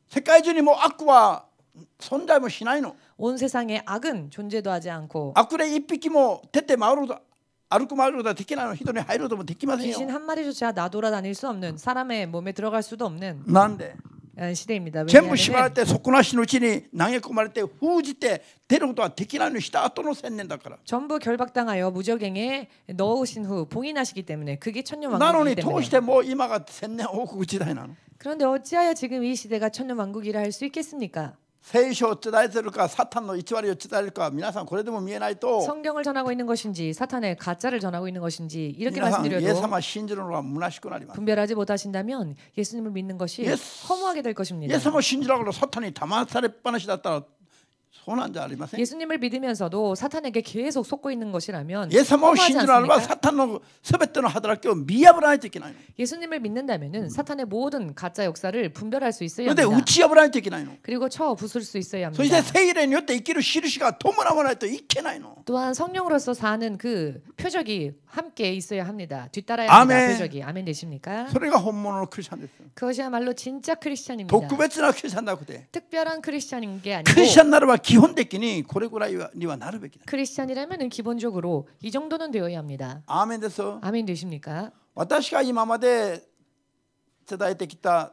世界中にもう悪は存在もしないの。 온 세상에 악은 존재도 하지 않고 悪霊一匹も出て回ること歩く回ることはできないの。人に入ることもできませんよ。 귀신 한 마리조차 나돌아다닐 수 없는 사람의 몸에 들어갈 수도 없는 なんで 시대입니다. 全部縛られ 왜냐하면 て底なしのうちに投げ込まれて封じて出ることはできないのにした後の千年だから。 전부 결박당하여 무적행에 넣으신 후 봉인하시기 때문에 그게 なの 천년왕국이기 に通し 때문에 てもう今が千年王国時代なの。 그런데 어찌하여 지금 이 시대가 천년왕국이라 할 수 있겠습니까? 聖書を伝えてるかサタンの偽りを伝えるか皆さんこれでも見えないと 성경을 전하고 있는 것인지 사탄의 가짜를 전하고 있는 것인지 이렇게 皆さんイエス 말씀드려도 様信じるのが虚しくなります。 분별하지 못하신다면 예수님을 믿는 것이 예수- 허무하게 될 イ 것입니다. エス様を信じながらサタンに騙されっぱなしだったらそうなんじゃありません。 예수님을 믿으면서도 사탄에게 계속 속고 있는 것이라면 イエス様を 허무하지 信じるならば 않습니까? サタンのすべての働きを見破らないといけないの。 예수님을 믿는다면은 사탄의 모든 가짜 역사를 분별할 수 そ 있어야 れで打 합니다. ち破らないといけないの。 그리고 쳐 부술 수 있어야 そして 합니다. 聖霊によって生きる印が伴わないといけないの。 또한 성령으로서 사는 그 표적이 함께 있어야 합니다. 뒤따라야 아멘. 합니다. 표적이. 아멘 되십니까? それが本物のクリスチャンです。 그것이야말로 진짜 크리스찬입니다. 特別なクリスチャンだくて 특별한 크리스찬인 게 クリスチャ 아니고 ンならば基本的にこれぐらいにはなるべきだ。 크리스찬이라면은 기본적으로 이 정도는 되어야 합니다. アーメンです。 아멘 되십니까? 私が今まで伝えてきた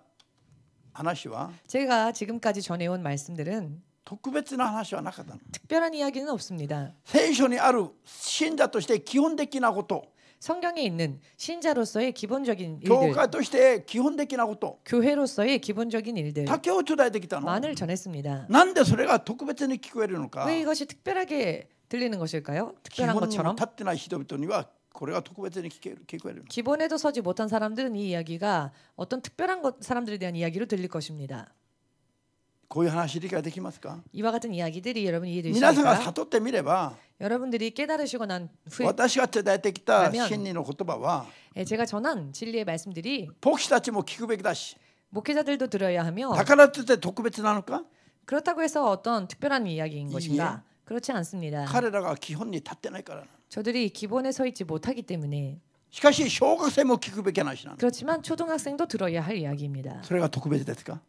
話は 제가 지금까지 전해온 말씀들은 特別な話はなかったの。 특별한 이야기는 없습니다. 聖書にある信者として基本的なこと、 성경에 있는 신자로서의 기본적인 教 일들, 会として基本的なこと 교회로서의 기본적인 일들 だけを伝えてきたの。 만을 전했습니다. なんでそれが特別に聞こえるのか。 왜 이것이 특별하게 들리는 것일까요? 基 특별한 本にも 것처럼 立ってない人々にはこれが特別に聞こえるの。 기본에도 서지 못한 사람들은 이 이야기가 어떤 특별한 사람들에 대한 이야기로 들릴 것입니다. こういう話理解できますか。 이와 같은 이야기들이 여러분 皆さんが 이해되십니까? 悟ってみれば 여러분들이 깨달으시고 난 후에 私が伝えてきた 라면 真理の言葉は 제가 전한 진리의 말씀들이 牧師たちも聞くべきだし、 목회자들도 들어야 하며 だからといって特別なのか。 그렇다고 해서 어떤 특별한 이야기인 것인가? 그렇지 않습니다. 彼らが基本に立ってないからな。 저들이 기본에 서 있지 못하기 때문에 しかし小学生も聞くべき話なの。 그렇지만 초등학생도 들어야 할 이야기입니다. それが特別ですか。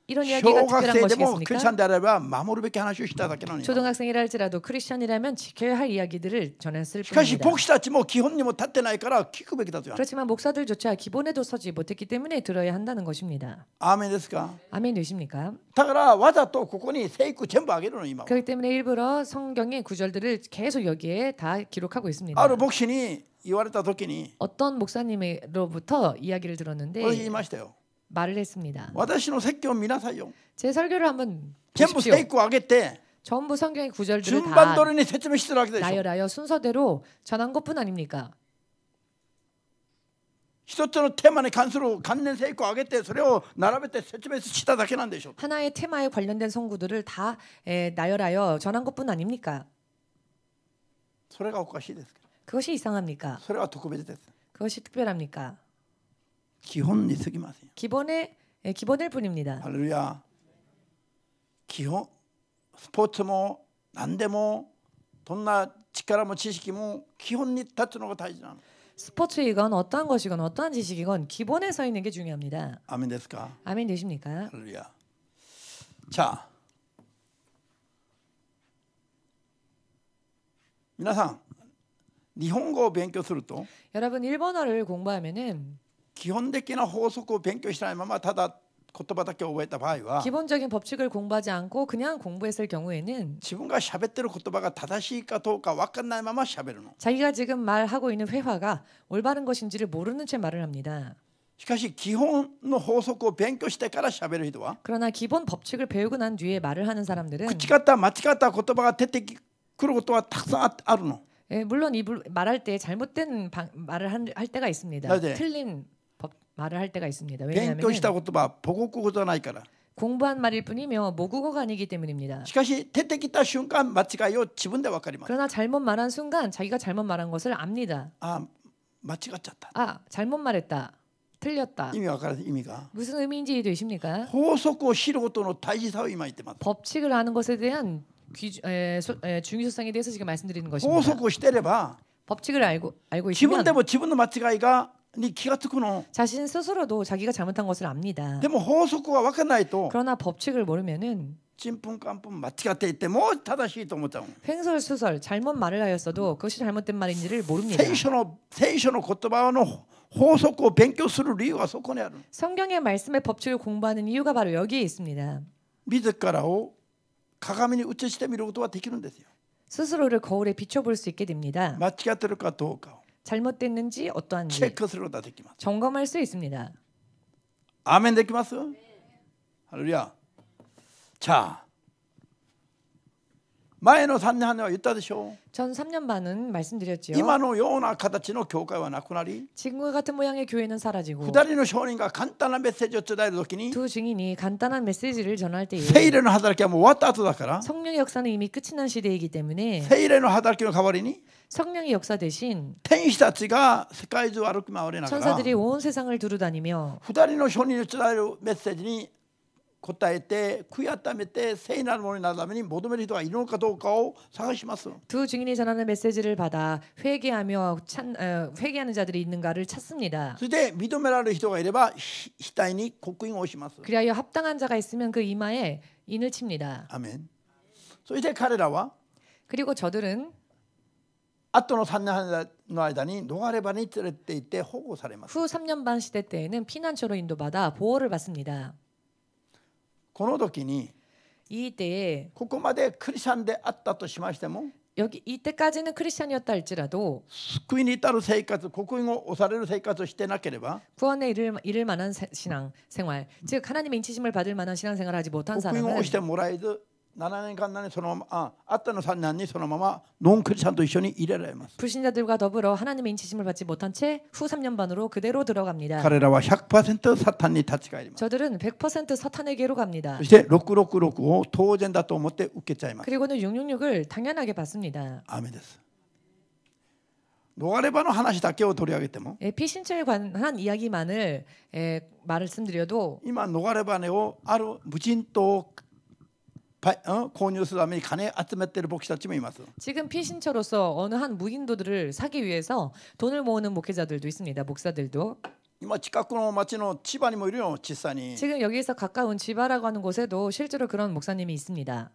이런 이야기가 小学 특별한 生でもクリスチャ 것이겠습니까? ンであれば守るべき話をしただけなのに。 초등학생이라 할지라도 크리스천이라면 지켜야 할 이야기들을 전했을 しかし 뿐입니다. 牧師たちも基本にも立ってないから聞くべきだとよ。 그렇지만 목사들조차 기본에도 서지 못했기 때문에 들어야 한다는 것입니다. アーメンですか。 아멘 되십니까? だからわざとここに聖句全部あげるの今は。 그렇기 때문에 일부러 성경의 구절들을 계속 여기에 다 기록하고 있습니다. ある牧師に言われた時に 어떤 목사님으로부터 이야기를 これ言い 들었는데 ましたよ。 말을 했습니다. 私の説教を見なさいよ。 제 설교를 한번 全部 보십시오. 聖句をあげて 전부 성경의 구절들을 順番 다 通りに説明してるわけでしょ。 나열하여 순서대로 전한 것뿐 아닙니까? 一つのテーマに関する関連聖句をあげてそれを並べて説明しただけなんでしょ。 하나의 테마에 관련된 성구들을 다 나열하여 전한 것뿐 아닙니까? それがおかしいですけど。 그것이 이상합니까? それは特別です。 그것이 특별합니까? 基本に過ぎませんよ。 기본일 뿐입니다. ハレルヤ。基本スポーツも何でもどんな力も知識も基本に立つのが大事なの。 스포츠이건 어떠한 것이건 어떠한 지식이건 기본에 서 있는 게 중요합니다. アーメンですか。 아멘 되십니까? ハレルヤ。자、皆さん日本語を勉強すると 여러분 일본어를 공부하면은 基本的な法則を勉強しないままただ言葉だけ覚えた場合は 기본적인 법칙을 공부하지 않고 그냥 공부했을 경우에는 自分が喋ってる言葉が正しいかどうか分かんないまま喋るの。 자기가 지금 말하고 있는 회화가 올바른 것인지를 모르는 채 말을 합니다. しかし基本の法則を勉強してから喋る人は 그러나 기본 법칙을 배우고 난 뒤에 말을 하는 사람들은 口方間違った言葉が出てくることはたくさんあるの。 물론 말할 때 잘못된 말을 할 때가 있습니다. 맞아요. 틀린 말을 할 때가 있습니다. 勉強した 왜냐하면 言葉は母国語じゃないから。 공부한 말일 뿐이며 모국어가 아니기 때문입니다. しかし出てきた瞬間間違いを自分で分かります。 그러나 잘못 말한 순간 자기가 잘못 말한 것을 압니다. あ、間違っちゃった。 아, 잘못 말했다. 틀렸다. 意味わからない意味が 무슨 의미인지 이해되십니까? 法則を知ることの大事さを今言ってます。 법칙을 아는 것에 대한 중요성에 대해서 지금 말씀드리는 法 것입니다. 則をしてれば 법칙을 알고 自分 있으면 でも自分の間違いがに気がつくの。 자신 스스로도 자기가 잘못한 것을 압니다. でも法則が分からないと 그러나 법칙을 모르면은 ちんぷんかんぷん間違っていても正しいと思っちゃう。 횡설수설 잘못 말을 하였어도 그것이 잘못된 말인지를 모릅니다. 聖書の言葉の法則を勉強する理由はそこにある。 성경의 말씀의 법칙을 공부하는 이유가 바로 여기에 있습니다. 自らを鏡に映してみることはできるんですよ。 스스로를 거울에 비춰볼 수 있게 됩니다. 間違ってるかどうかを 잘못됐는지 チェ 어떠한지 ックすることができます。 점검할 수 있습니다. アーメンできます？ハレルヤ。자、前の3年半では言ったでしょう。 전 3년 반은 말씀드렸지요. 今のような形の教会はなくなり、 지금과 같은 모양의 교회는 사라지고 2人の証人が簡単なメッセージを伝えるときに、 두 증인이 간단한 메시지를 전할 때에 聖霊の働きはもう終わった後だから、 성령의 역사는 이미 끝이 난 시대이기 때문에 聖霊の働きの代わりに 성령의 역사 대신 天使たちが世界中を歩き回りながら、 천사들이 온 세상을 두루다니며 2人の証人に伝えるメッセージに答えて悔い改めて聖なるものになるために求める人がいるのかどうかを探します。 두 증인이 전하는 메시지를 받아 회개하는 자들이 있는가를 찾습니다. そして認められる人がいれば額に刻印をします。 그리하여 합당한 자가 있으면 그 이마에 인을 칩니다. アメン。そして彼らは 그리고 저들은 後の3年半の間に逃れ場に連れて行って保護されます。 후 3년 반 시대 때에는 피난처로 인도받아 보호를 받습니다. この時に 이때에 ここまでクリスチャンであったとしましても 이때까지는 크리스찬이었다 할지라도 救いに至る生活、刻印を押される生活をしてなければ 구원에 이를 만한 신앙 생활, 즉 하나님의 인치심을 받을 만한 신앙 생활을 하지 못한 刻印を 사람은 押してもらえず7年間にそのまま後の3年にそのままノンクリスチャンと一緒に入れられます。 불신자들과 더불어 하나님의 인치심을 받지 못한 채 후 3년 반으로 그대로 들어갑니다. 彼らは 100% サタンに立ち返ります。 저들은 100% 사탄에게로 갑니다. そして666を当然だと思って受けちゃいます。 그리고는 666을 당연하게 받습니다. アーメンです。逃れ場の話だけを取り上げても 피신처에 관한 이야기만을 말씀드려도 今逃れ場をある無人島を購入するために金集めている牧師たちもいます。 지금 피신처로서 어느 한 무인도들을 사기 위해서 돈을 모으는 목회자들도 있습니다. 목사들도. 今近くの町の千葉にもいるよ、実際に。 지금 여기에서 가까운 지바라고 하는 곳에도 실제로 그런 목사님이 있습니다.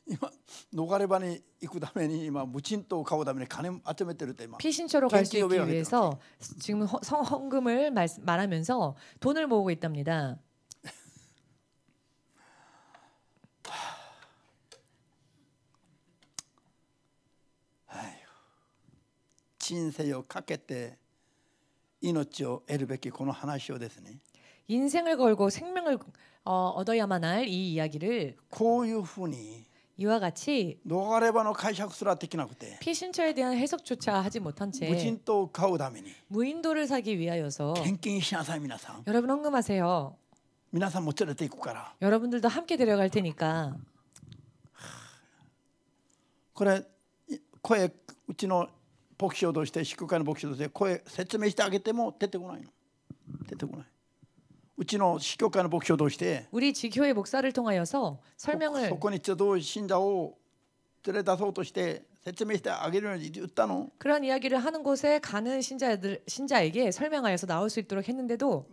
今逃れ場に行くために今無人島を買うために金を集めてるって今 피신처로 갈 수 있기 위해서 지금 헌금을 말하면서 돈을 모으고 있답니다. 人生をかけて命を得るべきこの話をですね 인생을 걸고 생명을 얻어야만 할 이 이야기를 こういうふうに 이와 같이 逃れ場の解釈すらできなくて 피신처에 대한 해석조차 하지 못한 無 채 人島を買うために 무인도를 사기 위하여서 献金しなさい皆さん 여러분 헌금하세요. 皆さんも連れて行くから 여러분들도 함께 데려갈 테니까 これ声うちの牧師をとして祝会の牧師として声説明してあげても出てこないの出てこないうちの司教会の牧師をとして 우리 지교회 목사를 통하여서 설명을 そこに一度信者を連れ出そうとして説明してあげるように言ったの 그런 이야기를 하는 곳에 가는 신자에게 설명하여서 나올 수 있도록 했는데도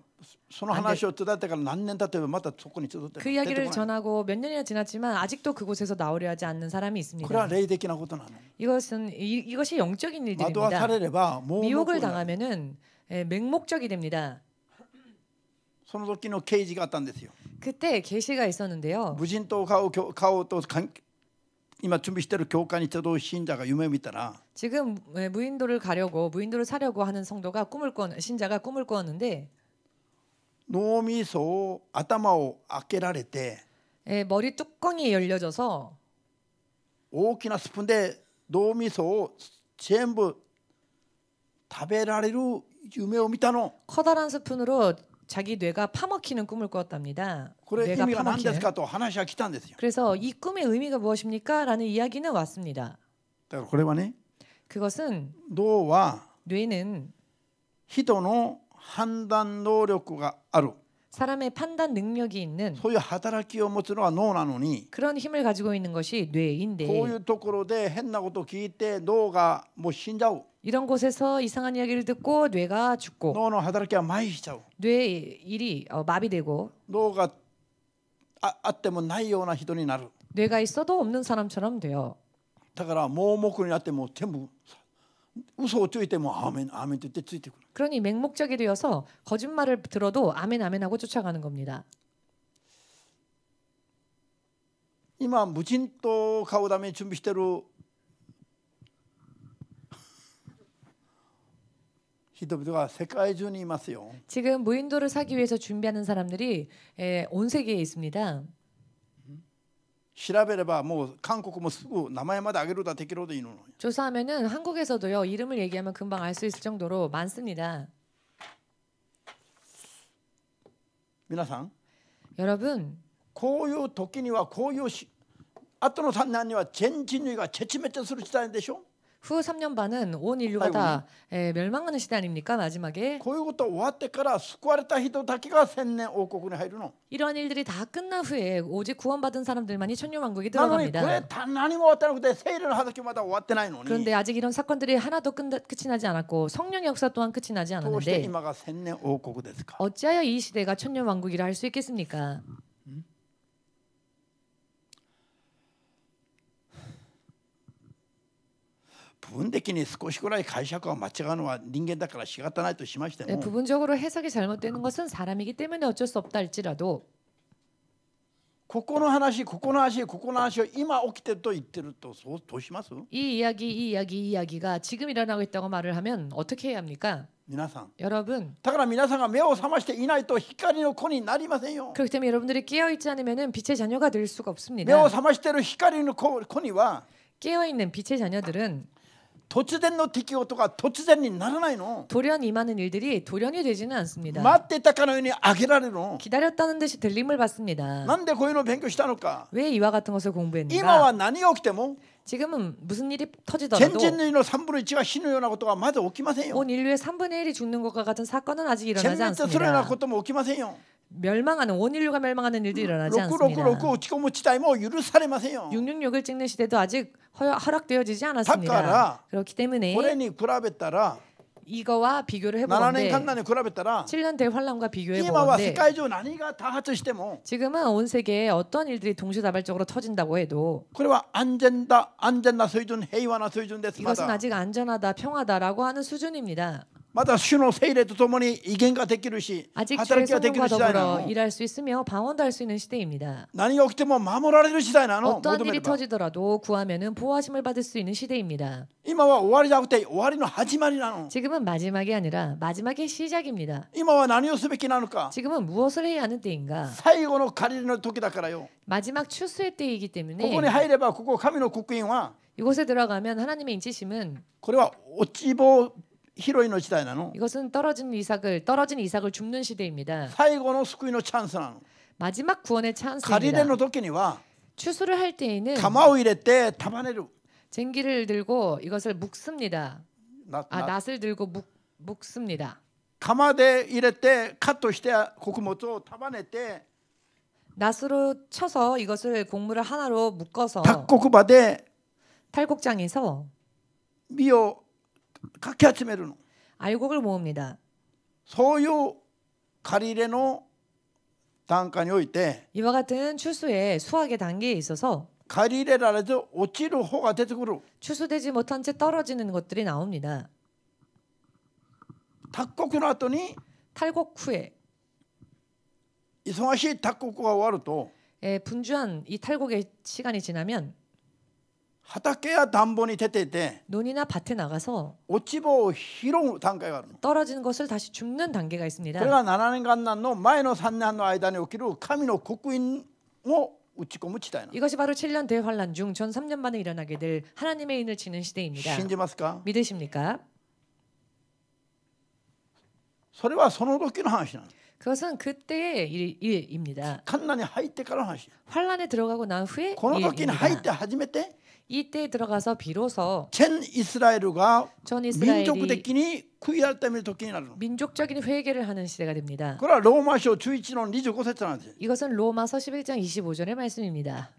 その話を伝えてから何年経てばまたそこに一度 그 이야기를 전하고 몇 년이나 지났지만 아직도 그곳에서 나오려 하지 않는 사람이 これは 있습니다. 霊的なことなの 이것이 영적인 惑わさ 일들입니다. れればもう 미혹을 당하면은 맹목적이 됩니다. その時の啓示があったんですよ 그때 계시가 있었는데요. 無人島を買おうと今準備している教会にちょうど信者が夢を見たら 지금 무인도를 사려고 하는 성도가 신자가 꿈을 꾸었는데 脳みそを頭を開けられて 머리 뚜껑이 열려져서 大きなスプーンで脳みそを全部食べられる夢を見たの 커다란 스푼으로 자기 뇌가 파먹히는 꿈을 꾸었답니다. これ意 뇌가 味が何です 파먹히는. かと話が来たんですよ 그래서 이 꿈의 의미가 무엇입니까? 라는 이야기는 왔습니다. だからこれはね 그것은 脳は 뇌는 人の判断能力がある 사람의 판단 능력이 있는 そういう働きを持つのは脳なのに 그런 힘을 가지고 있는 것이 こうい 뇌인데 うところで変なことを聞いて脳がもう死んじゃう 이런 곳에서 이상한 이야기를 듣고 뇌가 죽고 脳の働きは麻痺しちゃう 뇌의 일이 마비되고 脳が あってもないような人になる 뇌가 있어도 없는 사람처럼 돼요. だから盲目になっても全部嘘をついてもアーメンアーメンと言ってついてくる 그러니 맹목적이 되어서 거짓말을 들어도 아멘 아멘 하고 쫓아가는 겁니다. 今無人島を買うために準備している人々が世界中にいますよ 지금 무인도를 사기 위해서 준비하는 사람들이 온 세계에 있습니다. 調べればもう韓国もすぐ名前まで挙げるだできるほどいいの 조사하면은 한국에서도요 이름을 얘기하면 금방 알 수 있을 정도로 많습니다. 皆さん 여러분 こういう時にはこういう後の3年には全人類が絶滅する時代でしょ 후 3년 반은 온 인류가 다 멸망하는 시대 아닙니까 마지막에 こういうこと終わってから救われた人だけが千年王国に入るの 이러한 일들이 다 끝난 후에 오직 구원받은 사람들만이 천년왕국에 なのにこれ 들어갑니다. 何も終わってなくて聖霊の働きまだ終わってないのに 그런데 아직 이런 사건들이 하나도 끝이 나지 않았고 성령의 역사 또한 끝이 나지 どうして 않았는데 今が千年王国ですか 어찌하여 이 시대가 천년왕국이라 할 수 있겠습니까? 部分的に少しぐらい解釈が間違うのは人間だから仕方ないとしましても 부분적으로 해석이 잘못되는 것은 사람이기 때문에 어쩔 수 없다 할지라도 ここの話ここの話ここの話を今起きてると言ってるとそうどうします 이 이야기가 지금 일어나고 있다고 말을 하면 어떻게 해야 합니까? 皆さん 여러분 だから皆さんが目を覚ましていないと光の子になりませんよ 그렇기 때문에 여러분들이 깨어있지 않으면 빛의 자녀가 될 수가 目を 없습니다. 覚ましている光の子には 깨어있는 빛의 자녀들은 突然の出来事が突然にならないの 돌연 임하는 일들이 돌연이 되지는 않습니다. 待ってたかのようにあげられるの 기다렸다는 듯이 들림을 받습니다. なんでこういうのを勉強したのか 왜 이와 같은 것을 今 공부했는가? は何が起きても 지금은 무슨 일이 全 터지더라도 人類の3分の1が死ぬようなことがまだ起きませんよ 온 인류의 3분의 1이 죽는 것과 같은 사건은 아직 全 일어나지 滅するような 않습니다. ことも起きませんよ 멸망하는 온 인류가 멸망하는 일도 일어나지 666 않습니다. 打ち込む地帯も許されませんよ 666을 찍는 시대도 아직 허락되어지지 だから 않았습니다. 그렇기 때문에 これに比べたら 이거와 비교를 7年 해보건데 間に比べたら 7년 대환란과 비교해 今は世 보건데 界中何が多発しても 지금은 온 세계에 어떤 일들이 동시다발적으로 터진다고 해도 これは安全な水準平和な水準ですま 이것은 だ 아직 안전하다 평화다라고 하는 수준입니다. まだ主の聖霊とともに威厳ができるし 아직 働 주의 きができる 성령과 時代な 더불어 の 일할 수 있으며 방언도 할 수 있는 시대입니다. 何が起きても守られる時代なの 어떠한 求め 일이 れば 터지더라도 구하면은 보호하심을 받을 수 있는 시대입니다. 今は終わりじゃなくて終わりの始まりなの 지금은 마지막이 아니라 마지막의 시작입니다. 今は何をすべきなのか 지금은 무엇을 해야 하는 때인가? 最後の借り入れの時だからよ 마지막 추수의 때이기 ここに 때문에 入ればここ神の刻印は 이곳에 들어가면 하나님의 인치심은 これは落ち棒拾いの時代なの 이것은 떨어진 이삭을 줍는 시대입니다. 最後の救いのチャンスなの 마지막 구원의 借り入れ 찬스입니다. の時には 추수를 할 때에는 釜を入れて束ねる 쟁기를 들고 이것을 묶습니다. な 낫을 들고 묶습니다. 釜で入れてカットして穀物を束ねて 낫으로 쳐서 이것을 곡물을 하나로 묶어서 脱穀場で 탈곡장에서 実をかき集めるの 알곡을 모읍니다. そういう借り入れの段階において 이와 같은 추수의 수확의 단계에 있어서 借り入れられず落ちる方が出てくる 추수되지 못한 채 떨어지는 것들이 나옵니다. 脱穀の後に 탈곡 후에 忙しい脱穀が終わると 분주한 이 탈곡의 시간이 지나면 畑や田んぼに出ていて 논이나 밭에 나가서 落ち葉を拾う段階があるの 떨어지는 것을 다시 줍는 단계가 있습니다. これが7年間の前の3年の間に起きる神の刻印を打ち込む地帯なの 이것이 바로 7년 대환란 중 전 3년 만에 일어나게 될 하나님의 인을 치는 시대입니다. 信じますか 믿으십니까? それはその時の話なの 그것은 그때의 일입니다. カンナに入ってからの話 환란에 들어가고 난 후의 この時に入っ 일입니다. て初めて 이때 들어가서 비로소 전 이스라엘가 전 이스라엘이 民族的に悔い改める時になるの。 민족적인 회개를 하는 시대가 됩니다. これはローマ書11の25節なんです。 이것은 로마서 11장 25절의 말씀입니다.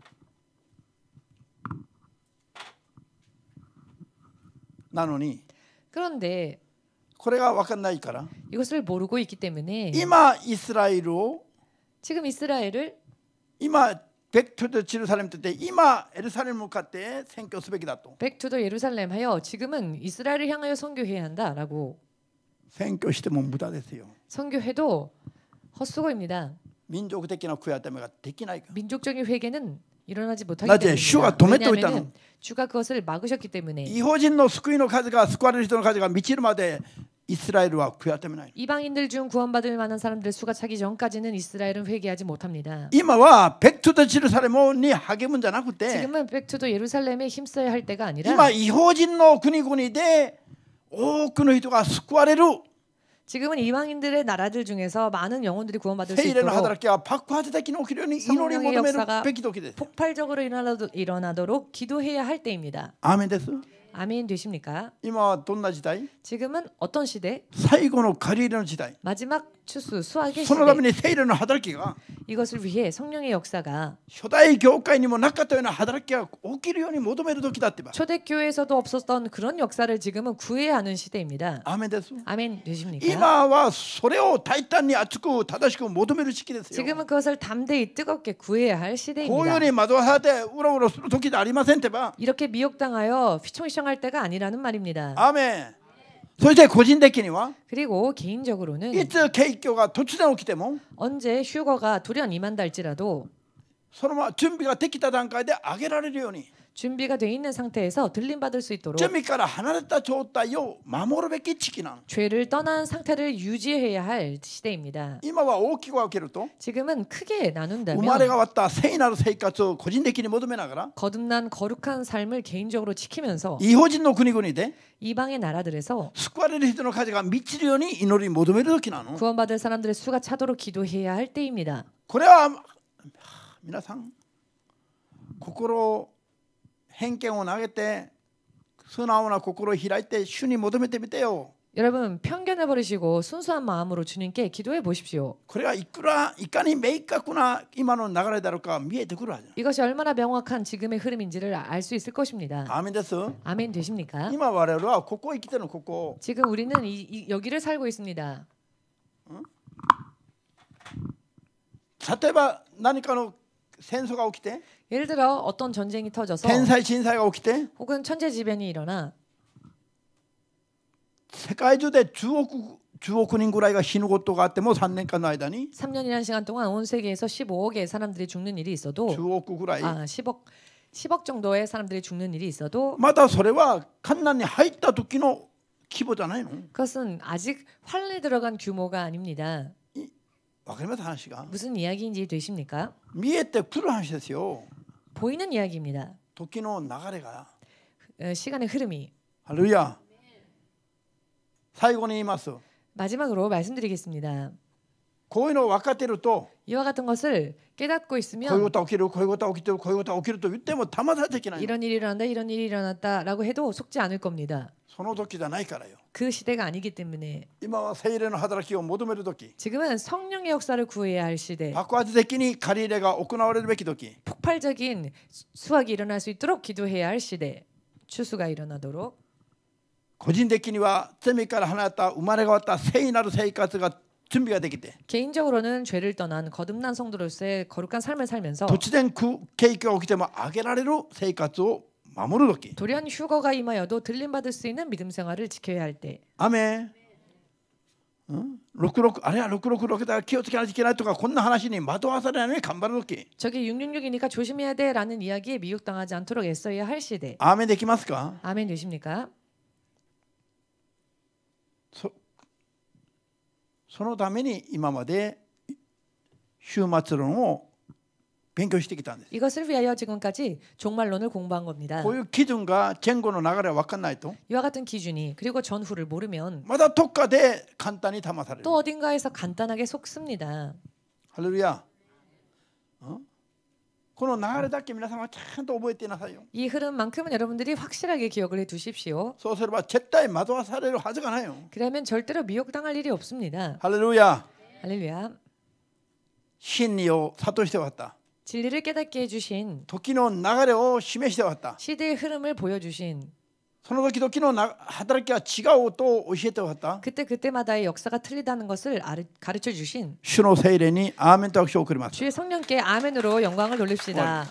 なのに 그런데 これが分かんないから 이것을 모르고 있기 때문에 今イスラエルを 지금 이스라엘을 今백투 더 예루살렘 때今エルサレム向かって宣教すべきだと Back to the 예루살렘 하여 지금은 이스라엘을 향하여 선교해야 한다라고 宣教しても無駄ですよ。 선교해도 헛수고입니다. 民族的な悔い改めができないから 민족적인 회개는 일어나지 못하기 나중에 주가 때문입니다. 도매도 있다는. 왜냐하면 주가 그것을 막으셨기 때문에 異邦人の救いの数が救われる人の数が満ちるまでイスラエルは悔い改めない。 이방인들 중 구원받을 만한 사람들의 수가 차기 전까지는 이스라엘은 회개하지 못합니다. 今は백투 더 예루살렘に励むんじゃなくて 지금은 백투더 예루살렘에 힘써야 할 때가 아니라 今異邦人の国々で多くの人が救われる 지금은 이방인들의 나라들 중에서 많은 영혼들이 구원받을 수 聖霊の 있도록 働きが爆発的に起きるように祈り求めるべき時です。 폭발적으로 일어나도록 기도해야 할 때입니다. アーメンです。 아멘 되십니까? 今はどんな時代？ 지금은 어떤 시대? 最後の借り入れの時代。 마지막 추수 수학의 そのため 시대. に聖霊の働きが 이것을 위해 성령의 역사가 初代教会にもなかったような働きが起きるように求める時だってば。 초대교회에서도 없었던 그런 역사를 지금은 구해야 하는 시대입니다. アーメンです。 아멘 되십니까? 今はそれを大胆に熱く正しく求める時期ですよ。 지금은 그것을 담대히 뜨겁게 구해야 할 こういう 시대입니다. ように惑わされてうろうろする時じゃありませんってば。 이렇게 미혹당하여 휘청휘청할 때가 아니라는 말입니다. アーメン。そして個人的には 그리고 개인적으로는 いつ景況が突然起きても 언제 휴거가 돌연 임한달지라도 そのまま準備ができた段階で上げられるように 준비가 돼 있는 상태에서 들림받을 수 있도록 準備から離れた状態を守るべき時期なの。 죄를 떠난 상태를 유지해야 할 시대입니다. 今は大きく分けると 지금은 크게 生まれ 나눈다면 変わった聖なる生活を個人的に求めながら 거듭난 거룩한 삶을 개인적으로 지키면서 異邦人の国々で 이방의 나라들에서 救われる人の数が満ちるように祈り求める時なの。 구원받을 사람들의 수가 차도록 기도해야 할 때입니다. これは皆さん心を偏見を投げて素直な心を開いて主に求めてみてよ。 여러분 편견을 버리시고 순수한 마음으로 주님께 기도해 보십시오. これはいかに明確な今の流れだろうか見えてくるはず。 이것이 얼마나 명확한 지금의 흐름인지를 알 수 있을 것입니다. アーメンです。 아멘 되십니까? 今我々はここへ来てるのここ。 지금 우리는 여기를 살고 있습니다. 例えば何かの戦争が起きて 예를 들어 어떤 전쟁이 터져서 天災震災が起きて 혹은 천재지변이 일어나 世界中で10億人ぐらいが死ぬことがあっても3年間の間に 3년이라는 시간 동안 온 세계에서 15억의 사람들이 죽는 일이 있어도 10億ぐらい 10억 정도의 사람들이 죽는 일이 있어도 まだそれはカナンに入った時の規模じゃないの。 그것은 아직 환란에 들어간 규모가 아닙니다. わかります話が。 무슨 이야기인지 되십니까? 見えてくる話ですよ。 보이는 이야기입니다. 時の流れが。 시간의 흐름이. ハレルヤ。最後に言います。 마지막으로 말씀드리겠습니다. こういうのを分かっていると 이와 같은 것을 깨닫고 こういう 있으면 ことが起きるこういうことが起きてるこういうことが起きると言っても騙されていけない。 이런 일이 일어난다 이런 일이 일어났다라고 해도 속지 않을 겁니다. その時じゃないからよ。 그 시대가 아니기 때문에 今は聖霊の働きを求める時 지금은 성령의 역사를 구해야 할 시대, 爆発的に借り入れが行われるべき時 폭발적인 수확이 일어날 수 있도록 기도해야 할 시대, 추수가 일어나도록 個人的には罪から離れた生まれ変わった聖なる生活が準備ができて 개인적으로는 죄를 떠난 거듭난 성도로서의 거룩한 삶을 살면서 突然景気が起きても上げられる生活を守る時 돌연 휴거가 임하여도 들림받을 수 있는 믿음 생활을 지켜야 할 때 アメン。66あれは666だから気をつけないといけないとかこんな話に惑わされないように頑張る時 저게 666이니까 조심해야 돼라는 이야기에 미혹당하지 않도록 애써야 할 시대. アーメンできますか。 아멘 되십니까? そのために今まで終末論を勉強してきたんです。 이것을 위하여 지금까지 종말론을 공부한 겁니다. こういう基準が前後の流れは分かんないと 이와 같은 기준이 그리고 전후를 모르면 まだどっかで簡単に騙される。 또 어딘가에서 간단하게 속습니다. ハレルヤ。この流れだけ皆さんはちゃんと覚えてなさいよ。 이 흐름만큼은 여러분들이 확실하게 기억을 해두십시오. そうすれば絶対惑わされるはずがないよ。 그러면 절대로 미혹당할 일이 없습니다. ハレルヤ。 할렐루야. 真理を諭して終わった。 진리를 깨닫게 해주신 時の流れを示して終わった。 시대의 흐름을 보여주신 その時々の働きは違うと教えて終わった。 그때마다의 역사가 틀리다는 것을 가르쳐 주신 主の聖霊にアーメンと拍手を送ります。 주의 성령께 아멘으로 영광을 돌립시다.